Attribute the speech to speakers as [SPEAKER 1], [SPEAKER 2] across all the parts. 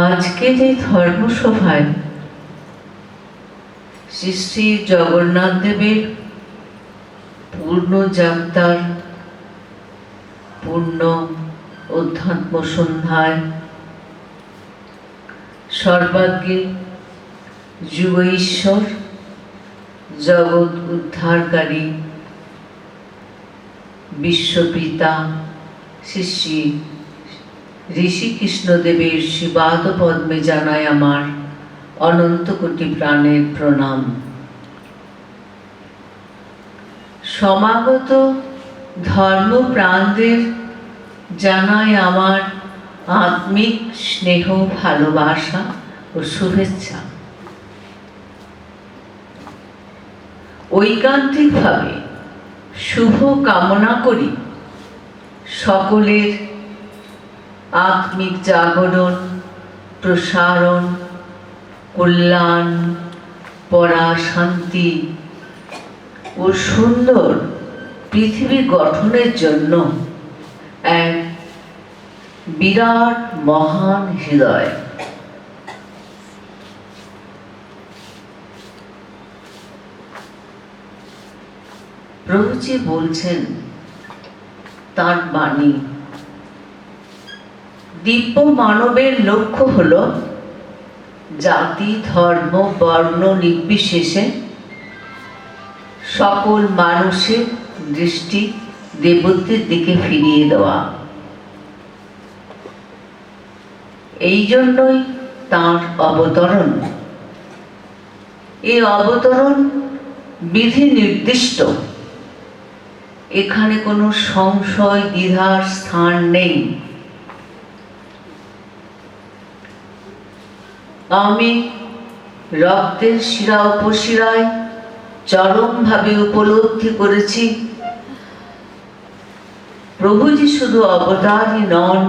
[SPEAKER 1] আজকের এই ধর্মসভায় শ্রী শ্রী জগন্নাথ দেবের পূর্ণ যাত্রার পূর্ণ অধ্যাত্ম সন্ধ্যায় সর্বাগ্রে যুগ ঈশ্বর জগৎ উদ্ধারকারী বিশ্বপিতা শ্রী শ্রী ঋষিকৃষ্ণদেবের শিবাদ পদ্মে জানায় আমার অনন্ত কোটি প্রাণের প্রণাম। সমাগত ধর্মপ্রাণদের জানায় আমার আত্মিক স্নেহ, ভালোবাসা ও শুভেচ্ছা। ঐকান্তিকভাবে শুভ কামনা করি সকলের আত্মিক জাগরণ, প্রসারণ, কল্যাণ, পরা শান্তি ও সুন্দর পৃথিবী গঠনের জন্য এক বিরাট মহান হৃদয়। প্রভুজি বলছেন তার বাণী, দিব্য মানবের লক্ষ্য হল জাতি, ধর্ম, বর্ণ নির্বিশেষে সকল মানুষের দৃষ্টি দেবত্বের দিকে ফিরিয়ে দেওয়া। এই জন্যই তাঁর অবতরণ। এই অবতরণ বিধি নির্দিষ্ট, এখানে কোনো সংশয় দ্বিধার স্থান নেই। আমি রক্তের শিরা উপশিরায় চরমভাবে উপলব্ধি করেছি প্রভুজি শুধু অবতারই নন,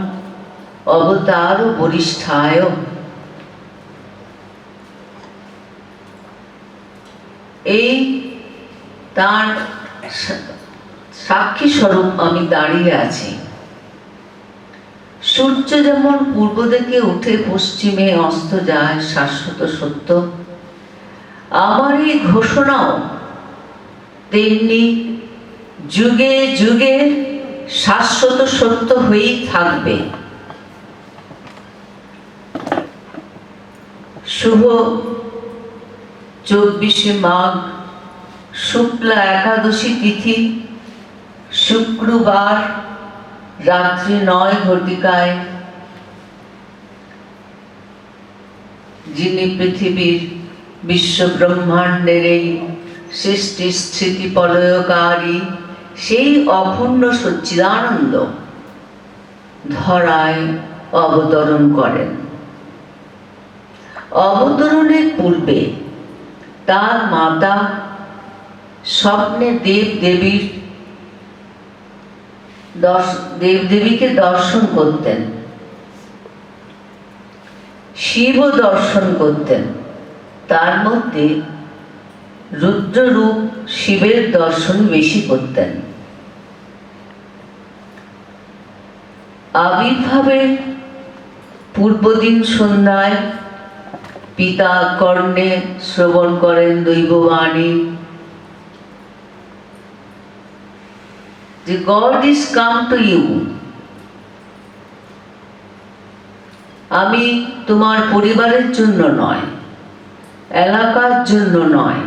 [SPEAKER 1] অবতার ও বরিষ্ঠায়। এই তার সাক্ষী স্বরূপ আমি দাঁড়িয়ে আছি। সূর্য যেমন পূর্ব দিকে উঠে পশ্চিমে অস্ত যায়, শাশ্বত সত্য, আমার এই ঘোষণাও তেমনি যুগে যুগে শাশ্বত সত্য হয়েই থাকবে। শুভ 24শে মাঘ শুক্লা একাদশী তিথি, শুক্রবার রাত্রি 9 ঘটিকায় যিনি পৃথিবীর বিশ্ব ব্রহ্মাণ্ডের এই সৃষ্টি স্থিতি প্রলয়কারী সেই অখণ্ড সচ্চিদানন্দ ধরায় অবতরণ করেন। অবতরণের পূর্বে তার মাতা স্বপ্নে দেবদেবীকে দর্শন করতেন, শিবও দর্শন করতেন। তার মধ্যে রুদ্ররূপ শিবের দর্শন বেশি করতেন। আবির্ভাবের পূর্বদিন সন্ধ্যায় পিতা কর্ণে শ্রবণ করেন দৈববাণী যে God is come to you। আমি তোমার পরিবারের জন্য নয়, এলাকার জন্য নয়,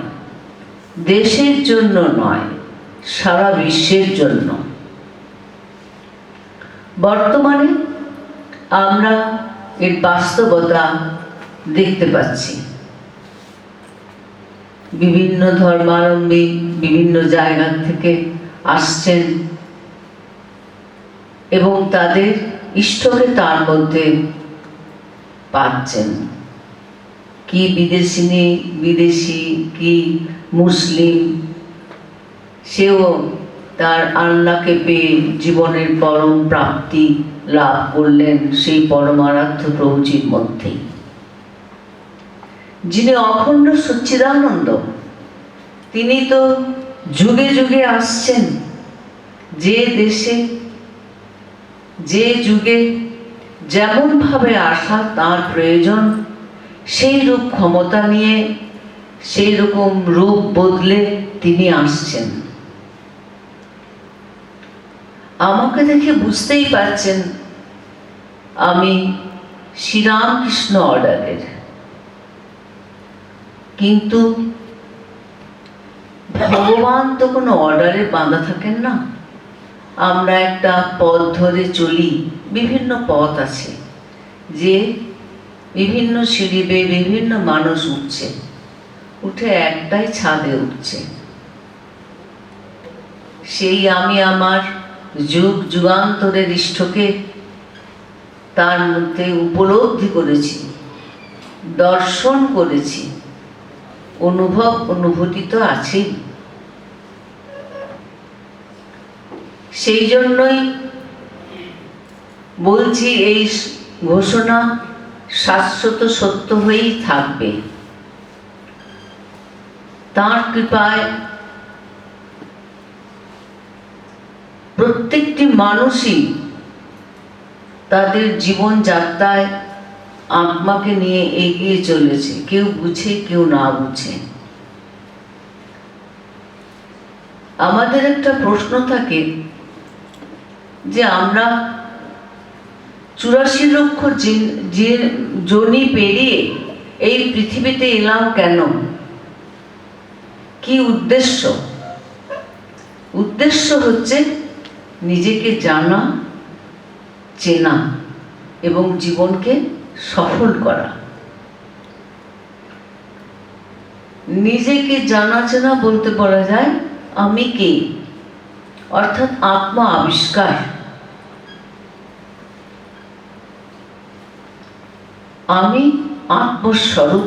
[SPEAKER 1] দেশের জন্য নয়, সারা বিশ্বের জন্য। বর্তমানে আমরা এর বাস্তবতা দেখতে পাচ্ছি। বিভিন্ন ধর্মাবলম্বী বিভিন্ন জায়গা থেকে আসছেন এবং তাদের ইষ্টকে তার মধ্যে পাচ্ছেন। কি বিদেশি কি মুসলিম, সেও তার আল্লাহকে পেয়ে জীবনের পরম প্রাপ্তি লাভ করলেন সেই পরমারাধ্য প্রভুজির মধ্যেই, যিনি অখণ্ড সচ্চিদানন্দ। তিনি তো যুগে যুগে আসছেন, যে দেশে যে যুগে যেমনভাবে আসা তার প্রয়োজন, সেই রূপ ক্ষমতা নিয়ে সেই রকম রূপ বদলে তিনি আসছেন। আমাকে দেখে বুঝতেই পারছেন আমি শ্রীরামকৃষ্ণ অর্ডারের, কিন্তু ভগবান তো কোনো অর্ডারে বাঁধা থাকেন না। আমরা একটা পথ ধরে চলি, বিভিন্ন পথ আছে, যে বিভিন্ন সিঁড়ি বেয়ে বিভিন্ন মানুষ উঠছে, উঠে একটাই ছাদে উঠছে। সেই আমি আমার যুগ যুগান্তরের ইষ্টকে তার মধ্যে উপলব্ধি করেছি, দর্শন করেছি, অনুভব অনুভূতি তো আছেই। সেই জন্যই বলছি এই ঘোষণা শাশ্বত সত্য হয়েই থাকবে। তাঁর কৃপায় প্রত্যেকটি মানুষই তাদের জীবনযাত্রায় আত্মাকে নিয়ে এগিয়ে চলেছে, কেউ বুঝে কেউ না বুঝে। আমাদের একটা প্রশ্ন থাকে যে আমরা 84 লক্ষ যোনি পেরিয়ে এই পৃথিবীতে এলাম কেন? কি উদ্দেশ্য? উদ্দেশ্য হচ্ছে নিজেকে জানা, চেনা এবং জীবনকে সফল করা। নিজেকে জানা চেনা বলতে বলা যায় আমি কে, অর্থাৎ আত্মা আবিষ্কার। আমি আত্মস্বরূপ,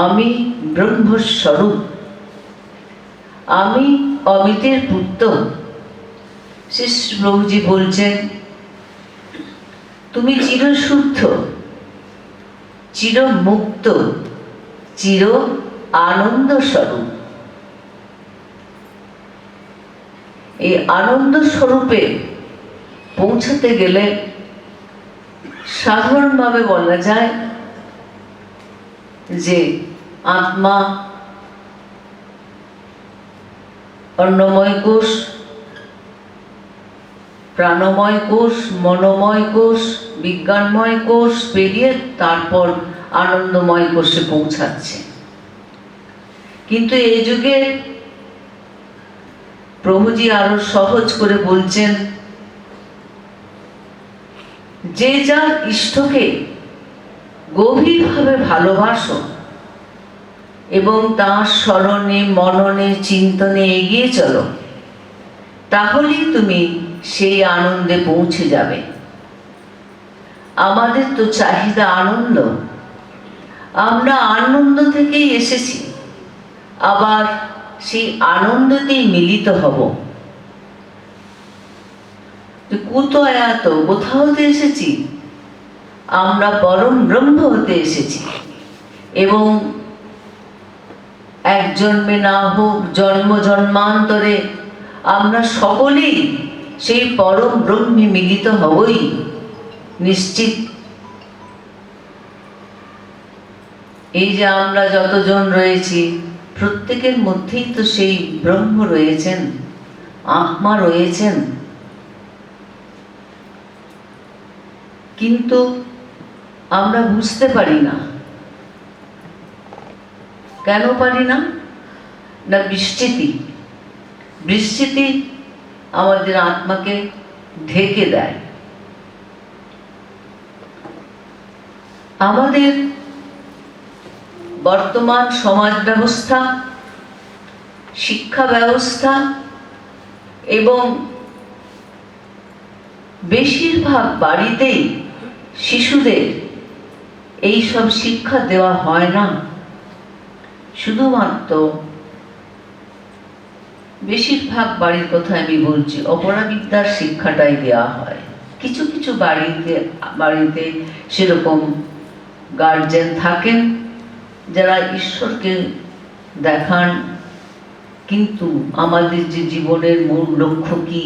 [SPEAKER 1] আমি ব্রহ্মস্বরূপ, আমি অমিতের পুত্র। শ্রী প্রভুজি বলছেন তুমি চিরশুদ্ধ, চিরমুক্ত, চির আনন্দ স্বরূপ। এই আনন্দ স্বরূপে পৌঁছাতে গেলে সাধারণভাবে বলা যায় যে আত্মা অন্নময় কোষ, প্রাণময় কোষ, মনোময় কোষ, বিজ্ঞানময় কোষ পেরিয়ে তারপর আনন্দময় কোষে পৌঁছাচ্ছে। কিন্তু এই যুগে প্রভুজি আরো সহজ করে বলছেন যে যার ইষ্টকে গভীরভাবে ভালোবাসো এবং তার স্মরণে মননে চিন্তনে এগিয়ে চলো, তাহলেই তুমি সেই আনন্দে পৌঁছে যাবে। আমাদের তো চাহিদা আনন্দ, আমরা আনন্দ থেকেই এসেছি, আবার সেই আনন্দতেই মিলিত হব। কুতয়াত কোথাও হতে এসেছি, আমরা পরম ব্রহ্ম হতে এসেছি এবং এক জন্মে না হোক জন্ম জন্মান্তরে আমরা সকলেই সেই পরম ব্রহ্মে মিলিত হবই নিশ্চিত। এই যে আমরা যতজন রয়েছি প্রত্যেকের মধ্যেই তো সেই ব্রহ্ম রয়েছেন, আত্মা রয়েছেন। কিন্তু আমরা বুঝতে পারি না। কেন পারি না? না বিস্তৃতি আমাদের আত্মাকে ঢেকে দেয়। আমাদের বর্তমান সমাজ ব্যবস্থা, শিক্ষা ব্যবস্থা এবং বেশিরভাগ বাড়িতেই শিশুদের এই সব শিক্ষা দেওয়া হয় না। শুধুমাত্র বেশিরভাগ বাড়ির কথা আমি বলছি, অপরাবিদ্যার শিক্ষাটাই দেওয়া হয়। কিছু কিছু বাড়িতে সেরকম গার্জেন থাকেন যারা ঈশ্বরকে দেখান, কিন্তু আমাদের যে জীবনের মূল লক্ষ্য কি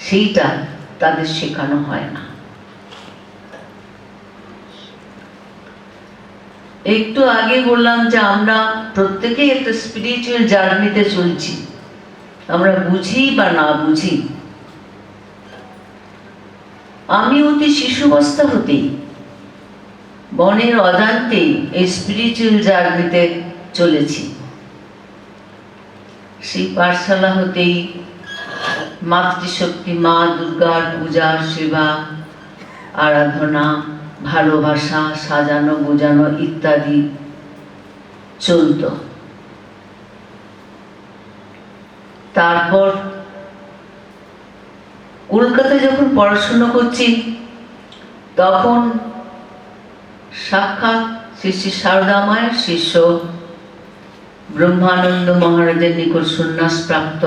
[SPEAKER 1] সেইটা তাদের শেখানো হয় না। একটু আগে বললাম যে আমরা প্রত্যেকেই একটা স্পিরিচুয়াল জার্নিতে চলছি, আমরা বুঝি বা না বুঝি। আমি অতি শিশুবস্থা হতেই মনের অজান্তেই এই স্পিরিচুয়াল জার্নিতে চলেছি। সেই পাঠশালা হতেই মাতৃশক্তি মা দুর্গার পূজা, সেবা, আরাধনা, ভালোবাসা, সাজানো গোজানো ইত্যাদি চলত। তারপর কলকাতায় যখন পড়াশোনা করছি তখন সাক্ষাৎ শ্রী শ্রী সারদা মায়ের শিষ্য ব্রহ্মানন্দ মহারাজের নিকট সন্ন্যাস প্রাপ্ত,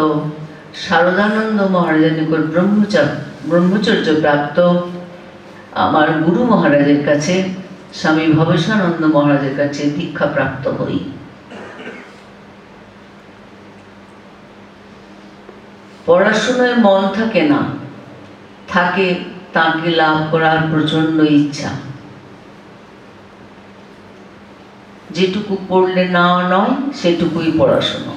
[SPEAKER 1] শারদানন্দ মহারাজের নিকট ব্রহ্মচর্য প্রাপ্ত আমার গুরু মহারাজের কাছে, স্বামী ভবেশানন্দ মহারাজের কাছে দীক্ষা প্রাপ্ত হই। পড়াশোনায় মন থাকে না, থাকে তাকে লাভ করার প্রচন্ড ইচ্ছা। যেটুকু পড়লে না নয় সেটুকুই পড়াশোনা।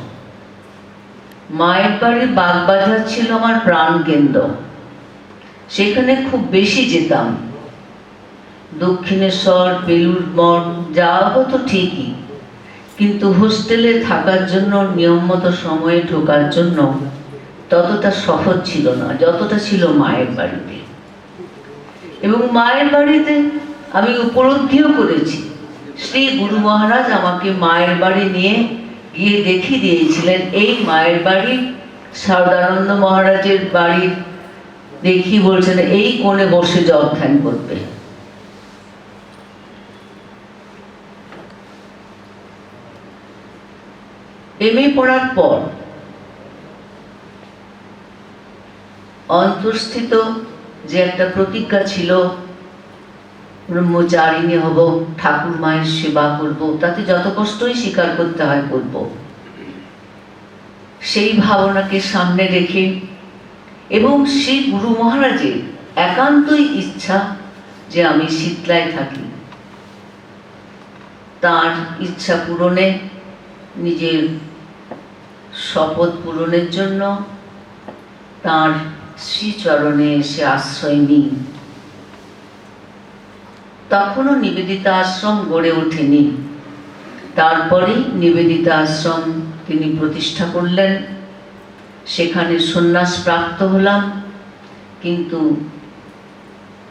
[SPEAKER 1] মায়ের বাড়ির বাগবাজার ছিল আমার প্রাণ কেন্দ্র, সেখানে খুব বেশি যেতাম। দক্ষিণেশ্বর, বেলুড় মঠ যাওয়া হতো ঠিকই, কিন্তু হোস্টেলে থাকার জন্য, নিয়ম মতো সময়ে ঢোকার জন্য ততটা সহজ ছিল না যতটা ছিল মায়ের বাড়িতে। এবং মায়ের বাড়িতে আমি উপলব্ধিও করেছি, শ্রী গুরু মহারাজ আমাকে মায়ের বাড়ি নিয়ে গিয়ে দেখিয়ে দিয়েছিলেন। এই মায়ের বাড়ি শারদানন্দ মহারাজের বাড়ি দেখি বলছেন এই কোণে বসে জপ ধ্যান করবে। এমএ পড়ার পর অন্তঃস্থিত যে একটা প্রতিজ্ঞা ছিল, ব্রহ্মচারিণী হব, ঠাকুর মায়ের সেবা করব, তাতে যত কষ্টই স্বীকার করতে হয় করব, সেই ভাবনাকে সামনে রেখে এবং সেই গুরু মহারাজের একান্তই ইচ্ছা যে আমি শীতলায় থাকি, তার ইচ্ছা পূরণে, নিজের শপথ পূরণের জন্য তার শ্রীচরণে এসে আশ্রয় নিই। তখনও নিবেদিতা আশ্রম গড়ে ওঠেনি। তারপরেই নিবেদিতা আশ্রম তিনি প্রতিষ্ঠা করলেন, সেখানে সন্ন্যাস প্রাপ্ত হলাম। কিন্তু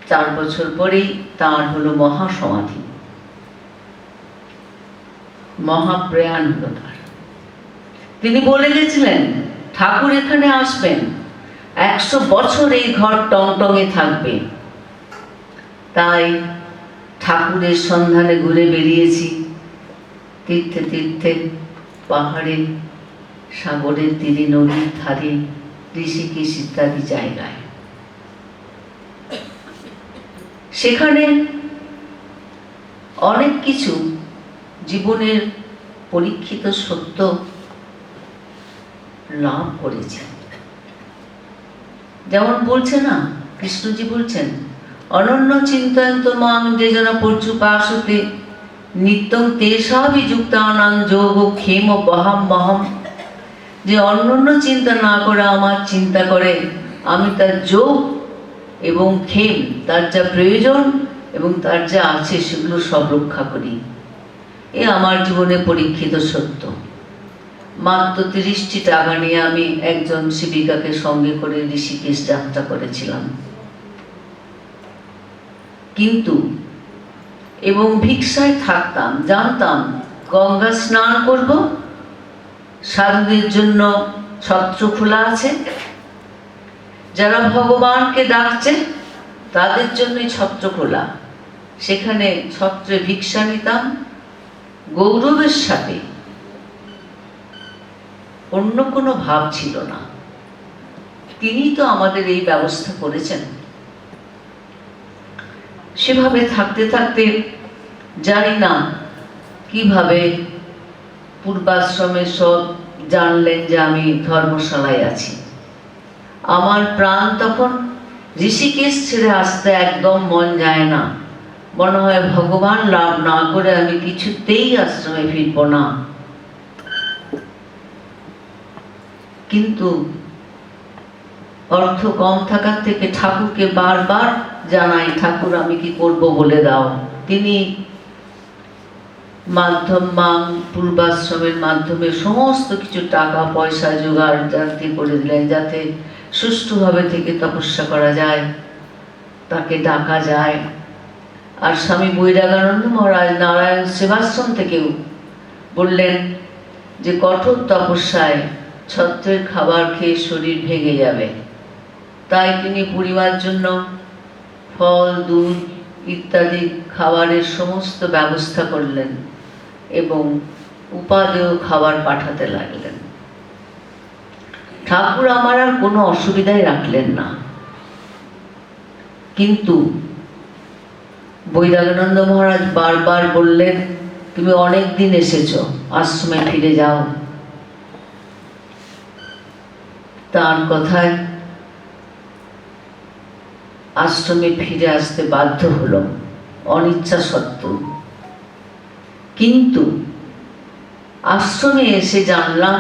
[SPEAKER 1] 4 বছর পরেই তার হলো মহাসমাধি, মহাপ্রয়াণ হলো তার। তিনি বলে গেছিলেন ঠাকুর এখানে আসবেন, 100 বছর এই ঘর টংটঙে থাকবে। তাই ঠাকুরের সন্ধানে ঘুরে বেরিয়েছি, তীর্থে তীর্থে, পাহাড়ে, সাগরের তীরে, নদীর ধারে, ঋষিকেশ ইত্যাদি জায়গায়। সেখানে অনেক কিছু জীবনের পরীক্ষিত সত্য লাভ করেছে। যেমন বলছে না, কৃষ্ণজি বলছেন অনন্য চিন্তয়ন্ত মাং যে জন পর্যুপাসতে নিত্যং তেষাভিযুক্তানাং যোগ ক্ষেম বহাম মহম। যে অনন্য চিন্তা না করে আমার চিন্তা করে, আমি তার যোগ এবং ক্ষেম, তার যা প্রয়োজন এবং তার যা আছে সেগুলো সব রক্ষা করি। এ আমার জীবনে পরীক্ষিত সত্য। মাত্র 30টি টাকা নিয়ে আমি একজন সেবিকাকে সঙ্গে করে ঋষিকেশ যাত্রা করেছিলাম। কিন্তু এবং ভিক্ষায় থাকতাম, জানতাম গঙ্গা স্নান করব, সাধুদের জন্য ছত্র খোলা আছে, যারা ভগবানকে ডাকছে তাদের জন্যই ছত্র খোলা। সেখানে ছত্রে ভিক্ষা নিতাম গৌরবের সাথে, অন্য কোনো ভাব ছিল না। তিনি তো আমাদের এই ব্যবস্থা করেছেন। সেভাবে থাকতে থাকতে জানি না কিভাবে পূর্বাশ্রমে সব জানলেন যে আমি ধর্মশালায় আছি। আমার প্রাণ তখন ঋষিকেশ ছেড়ে আসতে একদম মন যায় না। মনে হয় ভগবান লাভ না করে আমি কিছুতেই আশ্রমে ফিরব না। কিন্তু অর্থ কম থাকার থেকে ঠাকুরকে বারবার জানাই, ঠাকুর আমি কি করব বলে দাও। তিনি পূর্বাশ্রমের মাধ্যমে সমস্ত কিছু টাকা পয়সা জোগাড় জানতে করে দিলেন, যাতে সুষ্ঠুভাবে থেকে তপস্যা করা যায়, তাকে ডাকা যায়। আর স্বামী বৈরাগানন্দ মহারাজ নারায়ণ সেবাশ্রম থেকেও বললেন যে কঠোর তপস্যায় ছত্রের খাবার খেয়ে শরীর ভেঙে যাবে, তাই তিনি পরিবার জন্য ফল দুধ ইত্যাদি খাবারের সমস্ত ব্যবস্থা করলেন এবং উপাদেয় খাবার পাঠাতে লাগলেন। ঠাকুর আমার আর কোনো অসুবিধায় রাখলেন না, কিন্তু বৈরাগানন্দ মহারাজ বারবার বললেন তুমি অনেক দিন এসেছো, আশ্রমে ফিরে যাও। তার কথায় আশ্রমে ফিরে আসতে বাধ্য হলাম অনিচ্ছা সত্ত্বেও। কিন্তু আশ্রমে এসে জানলাম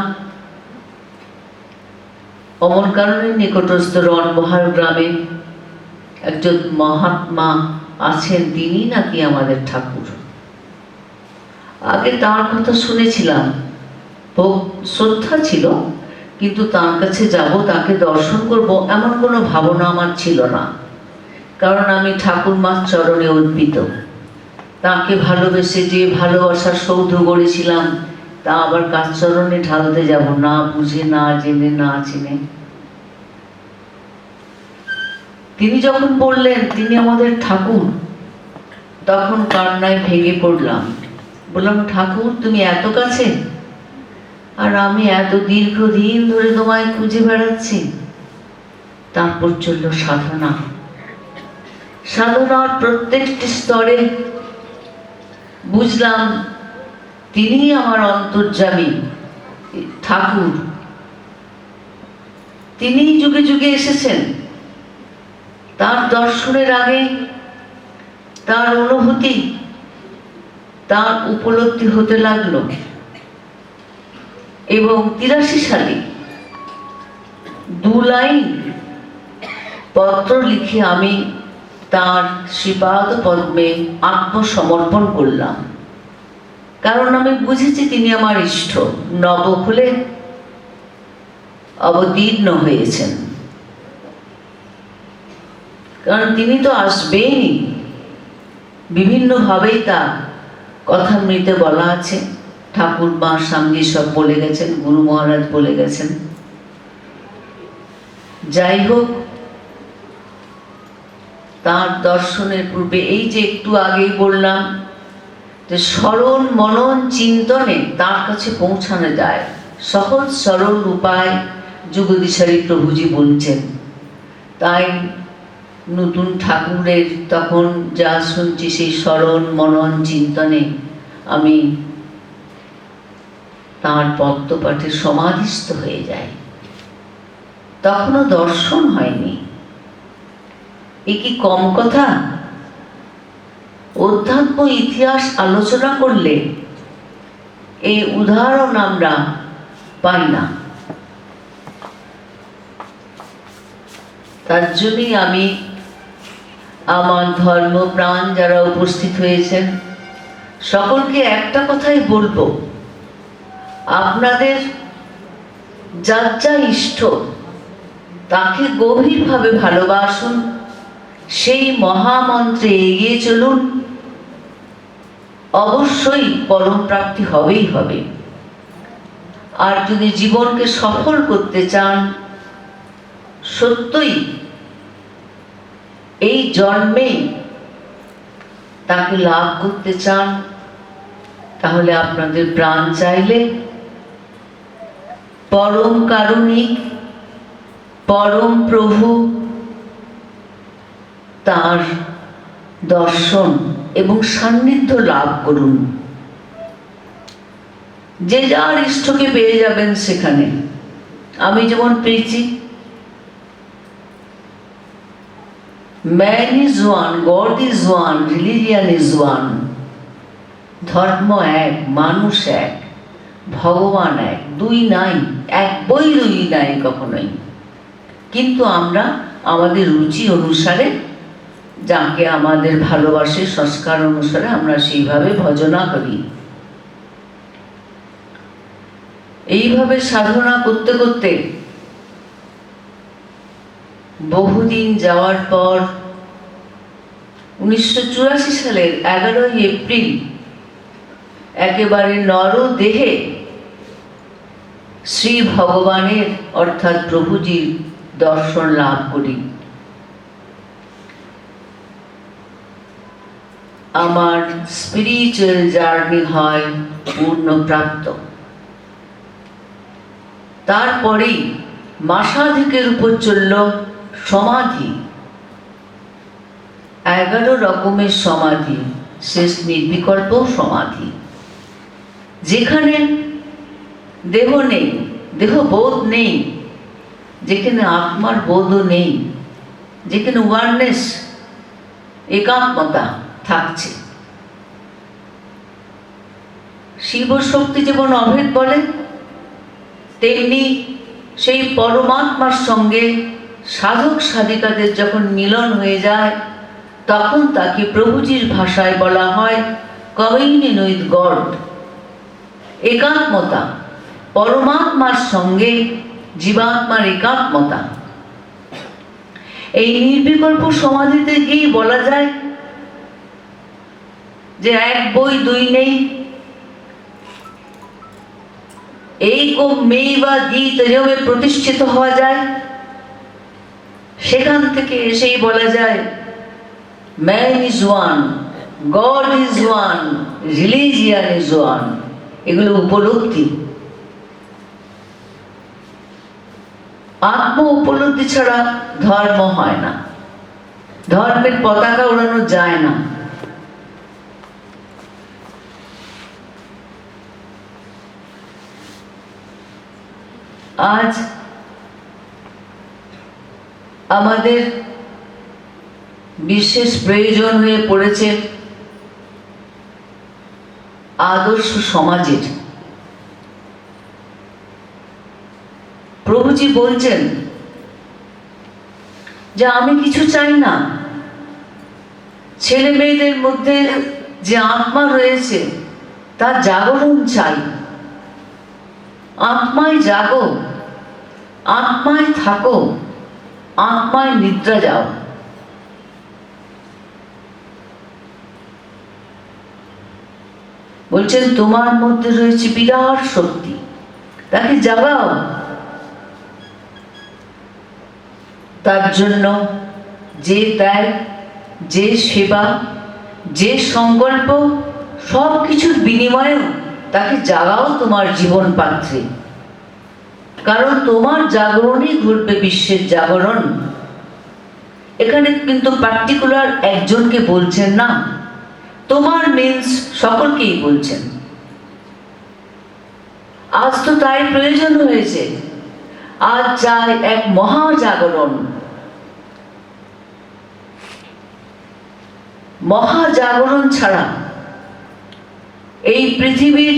[SPEAKER 1] অমরকাননের নিকটস্থ রণবহাল গ্রামে একজন মহাত্মা আছেন, তিনি নাকি আমাদের ঠাকুর। আগে তার কথা শুনেছিলাম, শ্রদ্ধা ছিল, কিন্তু তার কাছে যাব, তাকে দর্শন করব এমন কোনো ভাবনা আমার ছিল না। কারণ আমি ঠাকুরমার চরণে অর্পিত, তাকে ভালোবেসে যে ভালোবাসার সৌধ গড়েছিলাম তা আবার কার চরণে ঢালতে যাব, না বুঝে না জেনে না চিনে। তিনি যখন বললেন তিনি আমাদের ঠাকুর, তখন কান্নায় ভেঙে পড়লাম। বললাম ঠাকুর তুমি এত কাছে, আর আমি এত দীর্ঘদিন ধরে তোমায় খুঁজে বেড়াচ্ছি। তারপর চলল সাধনা। সাধনার প্রত্যেকটি স্তরে বুঝলাম তিনি আমার অন্তর্যামী ঠাকুর। তিনি যুগে যুগে এসেছেন। তার দর্শনের আগে তার অনুভূতি, তার উপলব্ধি হতে লাগলো। এবং 83 সালে 2 লাইন পত্র লিখে আমি তার শ্রীপাদ পদ্মে আত্মসমর্পণ করলাম। কারণ আমি বুঝেছি তিনি আমার ইষ্ট, নবকুলে অবতীর্ণ হয়েছেন। কারণ তিনি তো আসবেনই, বিভিন্নভাবেই তা কথামৃতে বলা আছে। ঠাকুর মা স্বামী সব বলে গেছেন, গুরু মহারাজ বলে গেছেন। যাই হোক, তার দর্শনের পূর্বে এই যে একটু আগেই বললাম যে স্মরণ মনন চিন্তনে তার কাছে পৌঁছানো যায়, সহজ সরল উপায় যুগদিশারী প্রভুজি বলছেন। তাই নতুন ঠাকুরের তখন যা শুনছি সেই স্মরণ মনন চিন্তনে আমি তাঁর পদ্মপাঠে সমাধিস্থ হয়ে যায়। তখনও দর্শন হয়নি, এ কি কম কথা? অধ্যাত্ম ইতিহাস আলোচনা করলে এই উদাহরণ আমরা পাই না। তার জন্যই আমি আমার ধর্মপ্রাণ যারা উপস্থিত হয়েছেন সকলকে একটা কথাই বলবো, আপনাদের যার যা ইষ্ট তাকে গভীরভাবে ভালোবাসুন, সেই মহামন্ত্রে এগিয়ে চলুন, অবশ্যই পরম প্রাপ্তি হবেই হবে। আর যদি জীবনকে সফল করতে চান, সত্যই এই জন্মেই তাকে লাভ করতে চান, তাহলে আপনাদের প্রাণ চাইলে পরম কারুণিক পরম প্রভু তার দর্শন এবং সান্নিধ্য লাভ করুন। যে যার ইষ্টকে পেয়ে যাবেন সেখানে। আমি যেমন পেয়েছি, man is one, god is one, religion is one. ধর্ম এক, মানুষ এক, ভগবান এক, দুই নাই, এক বই দুই নাই কখনোই। কিন্তু আমরা আমাদের রুচি অনুসারে, যাকে আমাদের ভালোবাসে সংস্কার অনুসারে আমরা সেইভাবে ভজনা করি। এইভাবে সাধনা করতে করতে বহুদিন যাওয়ার পর 1984 সালের 11ই এপ্রিল একেবারে নরদেহে শ্রী ভগবানের অর্থাৎ প্রভুজির দর্শন লাভ করি। আমার স্পিরিচুয়াল জার্নি হয় পূর্ণপ্রাপ্ত। তারপরেই মাসাধিকের উপর চলল সমাধি, 11 রকমের সমাধি, শেষ নির্বিকল্প সমাধি, যেখানে দেহ নেই, দেহবোধ নেই, যেখানে আত্মার বোধও নেই, যেখানে ওয়ারনেস, একাত্মতা থাকছে। শিব শক্তি যেমন অভেদ বলে, তেমনি সেই পরমাত্মার সঙ্গে সাধক সাধিকাদের যখন মিলন হয়ে যায়, তখন তাকে প্রভুজির ভাষায় বলা হয় কমিউনিয়ন উইথ গড। একাত্মতা, পরমাত্মার সঙ্গে জীবাত্মার একাত্মতা। এই নির্বিকল্প সমাধিতে গিয়ে বলা যায় যে এক বই দুই নেই, এই মেই বা দ্বিত যেভাবে প্রতিষ্ঠিত হওয়া যায়, সেখান থেকে এসেই বলা যায় man is one, god is one, religion is one. এগুলো উপলব্ধি। আত্ম উপলব্ধি ছাড়া ধর্ম হয় না, ধর্মের পতাকা ওড়ানো যায় না। আজ আমাদের বিশেষ প্রয়োজন হয়ে পড়েছে আদর্শ সমাজের। প্রভুজি বলছেন যে আমি কিছু চাই না, ছেলে মেয়েদের মধ্যে যে আত্মা রয়েছে তার জাগরণ চাই। আত্মায় জাগো, আত্মায় থাকো, আত্মায় নিদ্রা যাও। বলছেন তোমার মধ্যে রয়েছে বিরাট শক্তি, তাকে জাগাও। তার জন্য যে ত্যাগ, যে সেবা, যে সংকল্প, সব কিছুর বিনিময়েও তাকে জাগাও তোমার জীবন পাত্রে। কারণ তোমার জাগরণই ঘটবে বিশ্বের জাগরণ। এখানে কিন্তু পার্টিকুলার একজনকে বলছেন না, তোমার মিন্স সকলকেই বলছেন। আজ তো তাই প্রয়োজন হয়েছে। আজ চাই এক মহাজাগরণ। মহাজাগরণ ছাড়া এই পৃথিবীর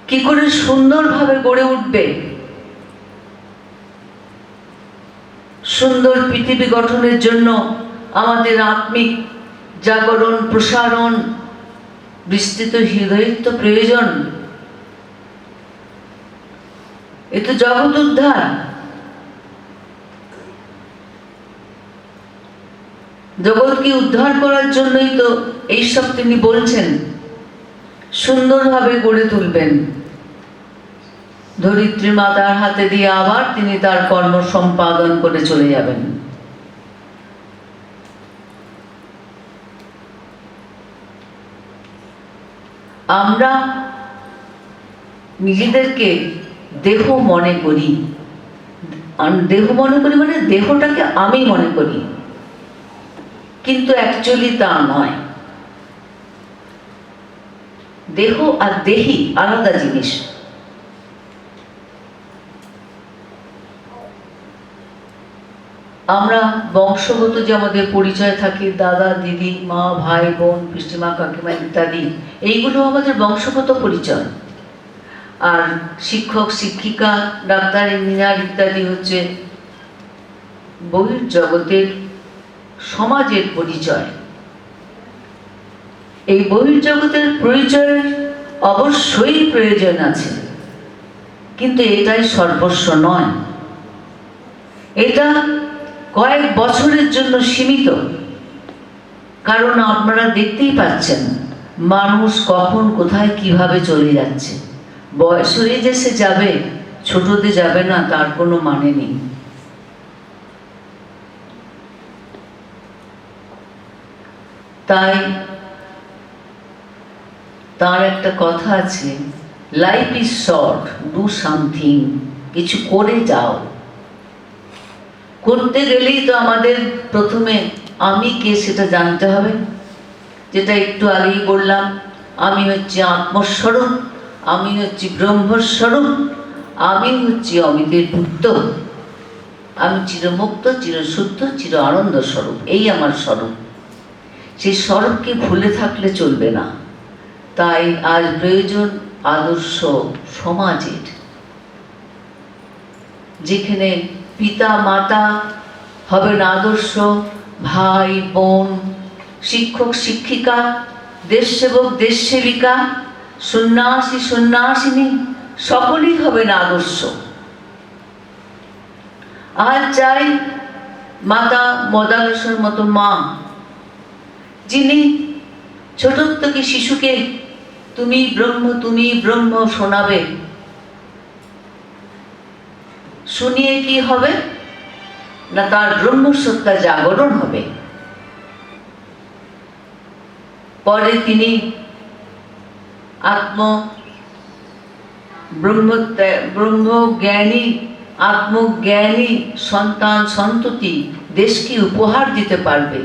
[SPEAKER 1] কি করে সুন্দরভাবে গড়ে উঠবে? সুন্দর পৃথিবী গঠনের জন্য আমাদের আত্মিক জাগরণ, প্রসারণ, বিস্তৃত হৃদয়ত্ব প্রয়োজন। এ তো জগৎ উদ্ধার। জগৎকে উদ্ধার করার জন্যই তো এইসব তিনি বলছেন। সুন্দরভাবে গড়ে তুলবেন, ধরিত্রী মাতার হাতে দিয়ে আবার তিনি তার কর্ম সম্পাদন করে চলে যাবেন। আমরা নিজেদেরকে দেহ মনে করি, দেহ মনে করি মানে দেহটাকে আমি মনে করি, কিন্তু অ্যাকচুয়ালি তা নয়। দেহ আর দেহি আলাদা জিনিস। আমরা বংশগত যে আমাদের পরিচয় থাকে, দাদা দিদি মা ভাই বোন পিসিমা কাকিমা ইত্যাদি, এইগুলো আমাদের বংশগত পরিচয়। আর শিক্ষক শিক্ষিকা ডাক্তার ইঞ্জিনিয়ার ইত্যাদি হচ্ছে বহির্জগতের সমাজের পরিচয়। এই বহির্জগতের পরিচয়ের অবশ্যই প্রয়োজন আছে, কিন্তু এটাই সর্বস্ব নয়। এটা কয়েক বছরের জন্য সীমিত, কারণ আপনারা দেখতেই পাচ্ছেন মানুষ কখন কোথায় কিভাবে চলে যাচ্ছে। বয়স হয়ে যে সে যাবে, ছোটতে যাবে না তার কোনো মানে নেই। তাই তার একটা কথা আছে, life is short, do something, কিছু করে যাও। করতে গেলেই তো আমাদের প্রথমে আমি কে সেটা জানতে হবে, যেটা একটু আগেই বললাম। আমি হচ্ছি আত্মস্বরূপ, আমি হচ্ছি ব্রহ্মস্বরূপ, আমি হচ্ছি অমিতের পুত্র, আমি চিরমুক্ত চিরশুদ্ধ চির আনন্দ স্বরূপ, এই আমার স্বরূপ। সেই স্বরূপকে ভুলে থাকলে চলবে না। তাই আজ প্রয়োজন আদর্শ সমাজের, যেখানে পিতা মাতা হবেন আদর্শ, ভাই বোন, শিক্ষক শিক্ষিকা, দেশসেবক দেশসেবিকা, সন্ন্যাসী সন্ন্যাসিনী সকলেই হবেন আদর্শ। আর চাই মাতা মদালসার মতো মা, যিনি ছোট থেকে শিশুকে তুমি ব্রহ্ম শোনাবে। শুনিয়ে কি হবে না, তার ব্রহ্মসত্তা জাগরণ হবে। পরে তিনি আত্মজ্ঞানী সন্তান সন্ততি দেশকে উপহার দিতে পারবে।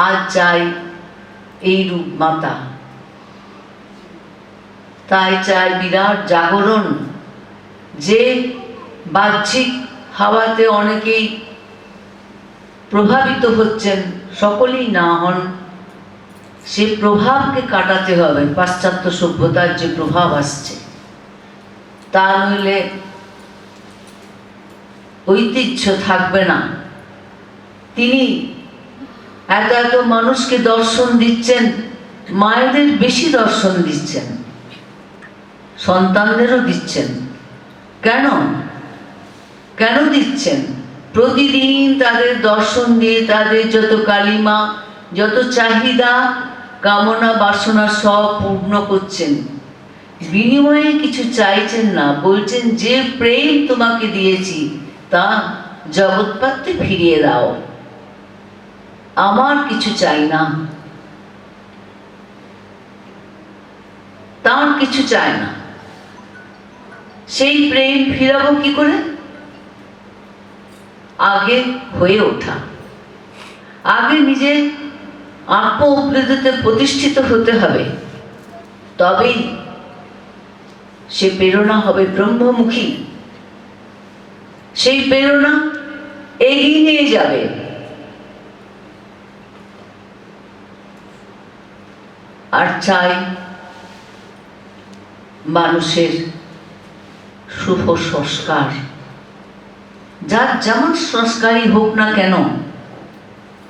[SPEAKER 1] আজ চাই এই রূপ মাতা। তাই চাই বিরাট জাগরণ, যে বাহ্যিক হাওয়াতে অনেকেই প্রভাবিত হচ্ছেন, সকলেই না হন। সে প্রভাবকে কাটাতে হবে, পাশ্চাত্য সভ্যতার যে প্রভাব আসছে, তা নইলে ঐতিহ্য থাকবে না। তিনি এত এত মানুষকে দর্শন দিচ্ছেন, মায়েদের বেশি দর্শন দিচ্ছেন, সন্তানদেরও দিচ্ছেন। কেন কেন দিচ্ছেন? প্রতিদিন তাদের দর্শন দিয়ে তাদের যত কালিমা, যত চাহিদা কামনা বাসনা সব পূর্ণ করছেন। বিনিময়ে কিছু চাইছেন না, বলছেন যে প্রেম তোমাকে দিয়েছি তা জগৎপাত্রে ফিরিয়ে দাও, আমার কিছু চাই না। তার কিছু চায় না। সেই প্রেম ফিরাবো কি করে? আগে হয়ে ওঠা, আগে নিজে আত্ম উপলব্ধিতে প্রতিষ্ঠিত হতে হবে, তবেই সে প্রেরণা হবে ব্রহ্মমুখী। সেই প্রেরণা এগিয়ে নিয়ে যাবে। আর চাই মানুষের শুভ সংস্কার, যার যেমন সংস্কারই হোক না কেন,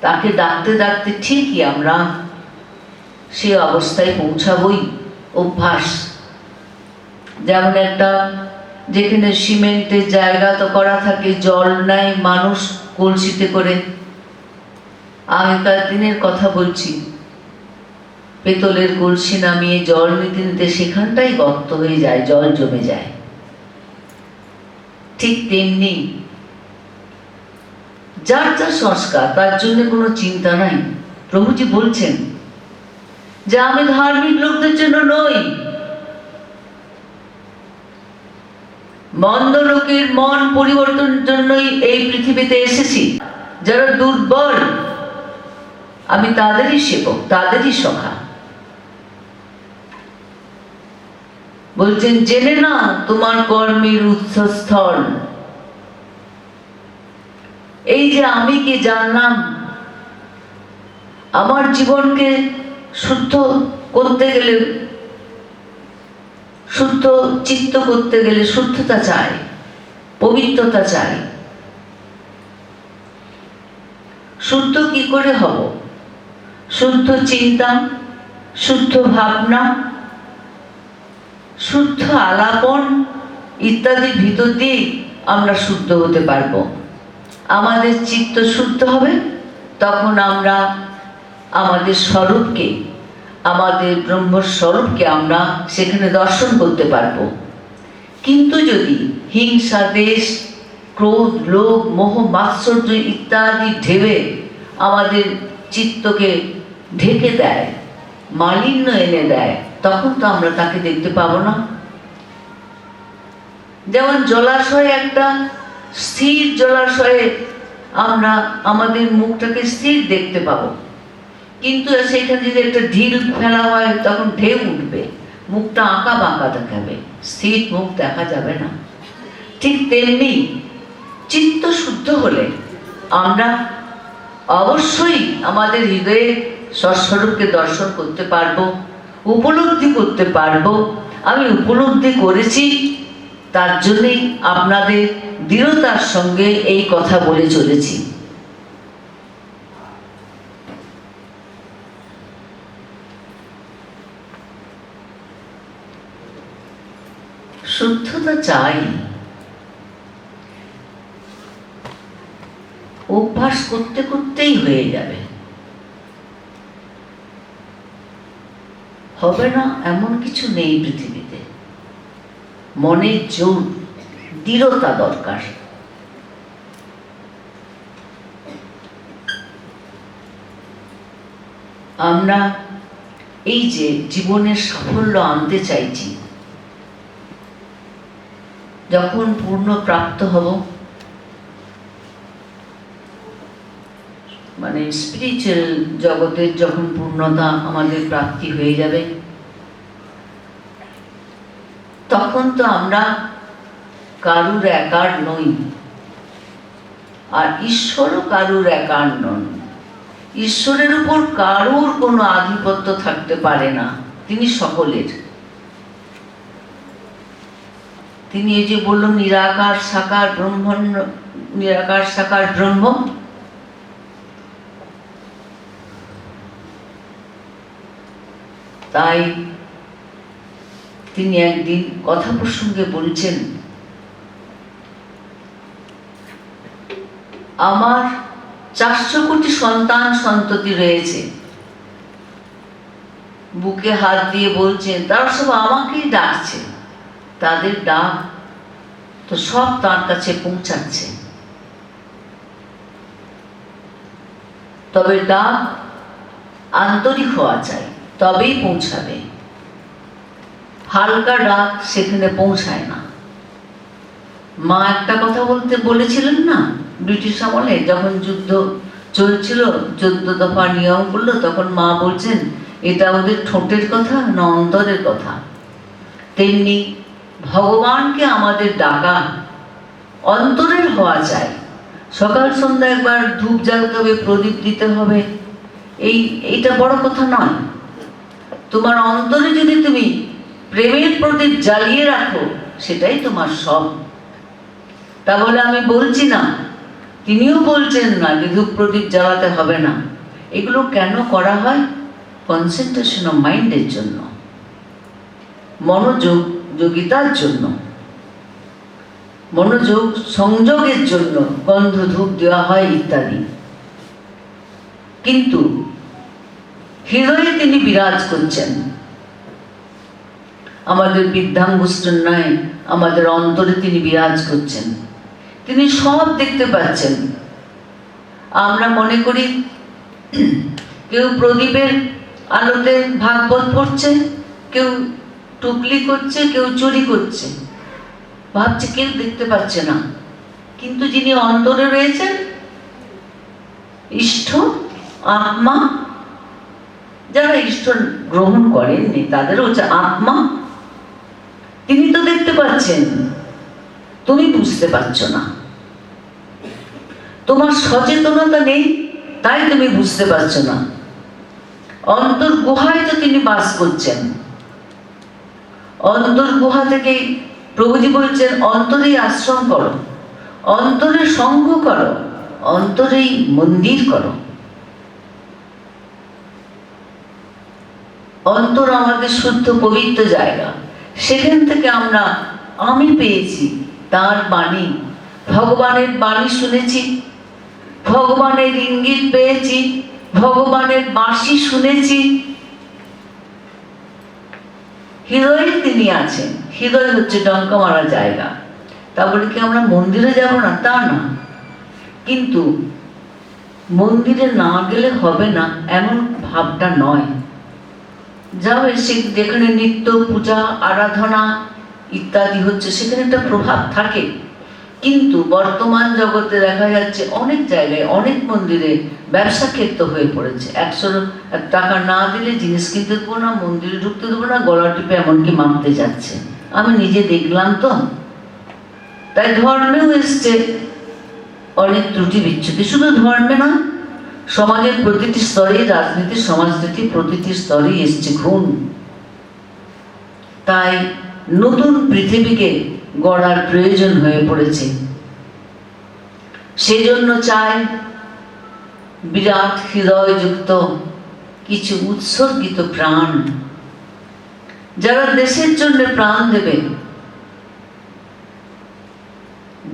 [SPEAKER 1] তাকে ডাকতে ডাকতে ঠিকই আমরা সে অবস্থায় পৌঁছাবই। অভ্যাস যেমন একটা, যেখানে সিমেন্টের জায়গা তো করা থাকে, জল নেয় মানুষ কলসিতে করে। আগেকার দিনের কথা বলছি, পেতলের কলসি নামিয়ে জল নিতে নিতে সেখানটাই গর্ত হয়ে যায়, জল জমে যায়। ঠিক তেমনি যার যার সংস্কার, তার জন্য কোনো চিন্তা নাই। প্রভুজি বলছেন যে আমি ধার্মিক লোকদের জন্য নই, মন্দ লোকের মন পরিবর্তনের জন্যই এই পৃথিবীতে এসেছি। যারা দুর্বল আমি তাদেরই সেবক, তাদেরই সখা। বলছেন জেনে না তোমার কর্মের উৎসস্থল, এই যে আমি কি জানলাম, আমার জীবনকে শুদ্ধ করতে গেলে, শুদ্ধ চিত্ত করতে গেলে শুদ্ধতা চাই, পবিত্রতা চাই। শুদ্ধ কি করে হব? শুদ্ধ চিন্তা, শুদ্ধ ভাবনা, শুদ্ধ আলাপন ইত্যাদির ভিতর দিয়ে আমরা শুদ্ধ হতে পারবো। আমাদের চিত্ত শুদ্ধ হবে, তখন আমরা আমাদের স্বরূপকে, আমাদের ব্রহ্মস্বরূপকে আমরা সেখানে দর্শন করতে পারবো। কিন্তু যদি হিংসা, দেশ, ক্রোধ, লোভ, মোহ, মাৎসর্য ইত্যাদি ঢেবে আমাদের চিত্তকে ঢেকে দেয়, মালিন্য এনে দেয়, তখন তো আমরা তাকে দেখতে পাবো না। যেমন জলাশয়ে, একটা স্থির জলাশয়ে আমরা আমাদের মুখটাকে স্থির দেখতে পাবো, কিন্তু সেখানে যদি একটা ঢিল ফেলা হয় তখন ঢেউ উঠবে, মুখটা আঁকা বাঁকা দেখাবে, স্থির মুখ দেখা যাবে না। ঠিক তেমনি চিত্ত শুদ্ধ হলে আমরা অবশ্যই আমাদের হৃদয়ে স্বস্বরূপকে দর্শন করতে পারবো, উপলব্ধি করতে পারবো। আমি উপলব্ধি করেছি, তার জন্যই আপনাদের দৃঢ়তার সঙ্গে এই কথা বলে চলেছি। শুদ্ধতা চাই, অভ্যাস করতে করতেই হয়ে যাবে। হবে না এমন কিছু নেই পৃথিবীতে। মনের জোর, দৃঢ়তা দরকার। আমরা এই যে জীবনের সাফল্য আনতে চাইছি, যখন পূর্ণ প্রাপ্ত হব, মানে স্পিরিচুয়াল জগতের যখন পূর্ণতা আমাদের প্রাপ্তি হয়ে যাবে, তখন তো আমরা কারুর একার নই, আর ঈশ্বরও কারুর একার নন। ঈশ্বরের উপর কারুর কোনো আধিপত্য থাকতে পারে না, তিনি সকলের। তিনি এই যে বলল নিরাকার সাকার ব্রহ্ম, নিরাকার সাকার ব্রহ্ম, তাই তিনি একদিন কথা প্রসঙ্গে বলছেন, আমার 400 কোটি সন্তান সন্ততি রয়েছে। বুকে হাত দিয়ে বলছেন, তারা সব আমাকেই ডাকছে, তাদের ডাক তো সব তার কাছে পৌঁছাচ্ছে। তবে ডাক আন্তরিক হওয়া চাই, তবেই পৌঁছাবে। হালকা ডাক সেখানে পৌঁছায় না। মা একটা কথা বলেছিলেন না, ব্রিটিশ আমলে যখন যুদ্ধ চলছিল, 14 দফা নিয়ম করলো, তখন মা বলছেন এটা ওদের ঠোঁটের কথা না অন্তরের কথা। তেমনি ভগবানকে আমাদের ডাকা অন্তরের হওয়া চাই। সকাল সন্ধ্যা একবার ধূপ জ্বালতে হবে, প্রদীপ দিতে হবে, এইটা বড় কথা নয়। তোমার অন্তরে যদি তুমি প্রেমের প্রদীপ জ্বালিয়ে রাখো, সেটাই তোমার সব। তা বলে আমি বলছি না, তিনিও বলছেন না যে ধূপ প্রদীপ জ্বালাতে হবে না। এগুলো কেন করা হয়? কনসেন্ট্রেশন অফ মাইন্ডের জন্য, মনোযোগিতার জন্য, মনোযোগ সংযোগের জন্য গন্ধ ধূপ দেওয়া হয় ইত্যাদি। কিন্তু হৃদয়ে তিনি বিরাজ করছেন, আমাদের বৃদ্ধাঙ্গুষ্ঠের নয়, আমাদের অন্তরে তিনি বিরাজ করছেন। তিনি সব দেখতে পাচ্ছেন। আমরা মনে করি কেউ প্রদীপের আলোতে ভাগবত পড়ছে, কেউ টুকলি করছে, কেউ চুরি করছে, ভাবছে কেউ দেখতে পাচ্ছে না। কিন্তু যিনি অন্তরে রয়েছেন, ইষ্ট আত্মা, যারা ইষ্ট গ্রহণ করেননি তাদের হচ্ছে আত্মা, তিনি তো দেখতে পাচ্ছেন, তুমি বুঝতে পারছো না। তোমার সচেতনতা নেই, তাই তুমি বুঝতে পারছো না। অন্তর গুহায় তো তিনি বাস করছেন। অন্তর গুহা থেকেই প্রভুজি বলছেন অন্তরেই আশ্রম করো, অন্তরে সঙ্গ করো, অন্তরেই মন্দির করো। অন্তর আমাদের শুদ্ধ পবিত্র জায়গা। সেখান থেকে আমি পেয়েছি তার বাণী, ভগবানের বাণী শুনেছি, ভগবানের ইঙ্গিত পেয়েছি, ভগবানের বাঁশি শুনেছি। হৃদয়ে তিনি আছেন। হৃদয় হচ্ছে ডঙ্কা মারা জায়গা। তা বলে কি আমরা মন্দিরে যাব না? তা না, কিন্তু মন্দিরে না গেলে হবে না এমন ভাবটা নয়। যাও যেখানে নিত্য পূজা আরাধনা ইত্যাদি হচ্ছে সেখানে একটা প্রভাব থাকে, কিন্তু বর্তমান জগতে দেখা যাচ্ছে অনেক জায়গায় অনেক মন্দিরে ব্যবসা ক্ষেত্র হয়ে পড়েছে। 100 টাকা না দিলে জিনিস কিনতে দেবো না, মন্দিরে ঢুকতে দেবো না, গলা টিপে এমনকি মারতে যাচ্ছে। আমি নিজে দেখলাম তো। তাই ধর্মেও এসছে অনেক ত্রুটি বিচ্ছুতি। শুধু ধর্মে নয়, সমাজের প্রতিটি স্তরে, রাজনীতি সমাজনীতি প্রতিটি স্তরে এসছে খুন। তাই নতুন পৃথিবীকে গড়ার প্রয়োজন হয়ে পড়েছে। সেজন্য চাই বিরাট হৃদয়যুক্ত কিছু উৎসর্গিত প্রাণ, যারা দেশের জন্য প্রাণ দেবে।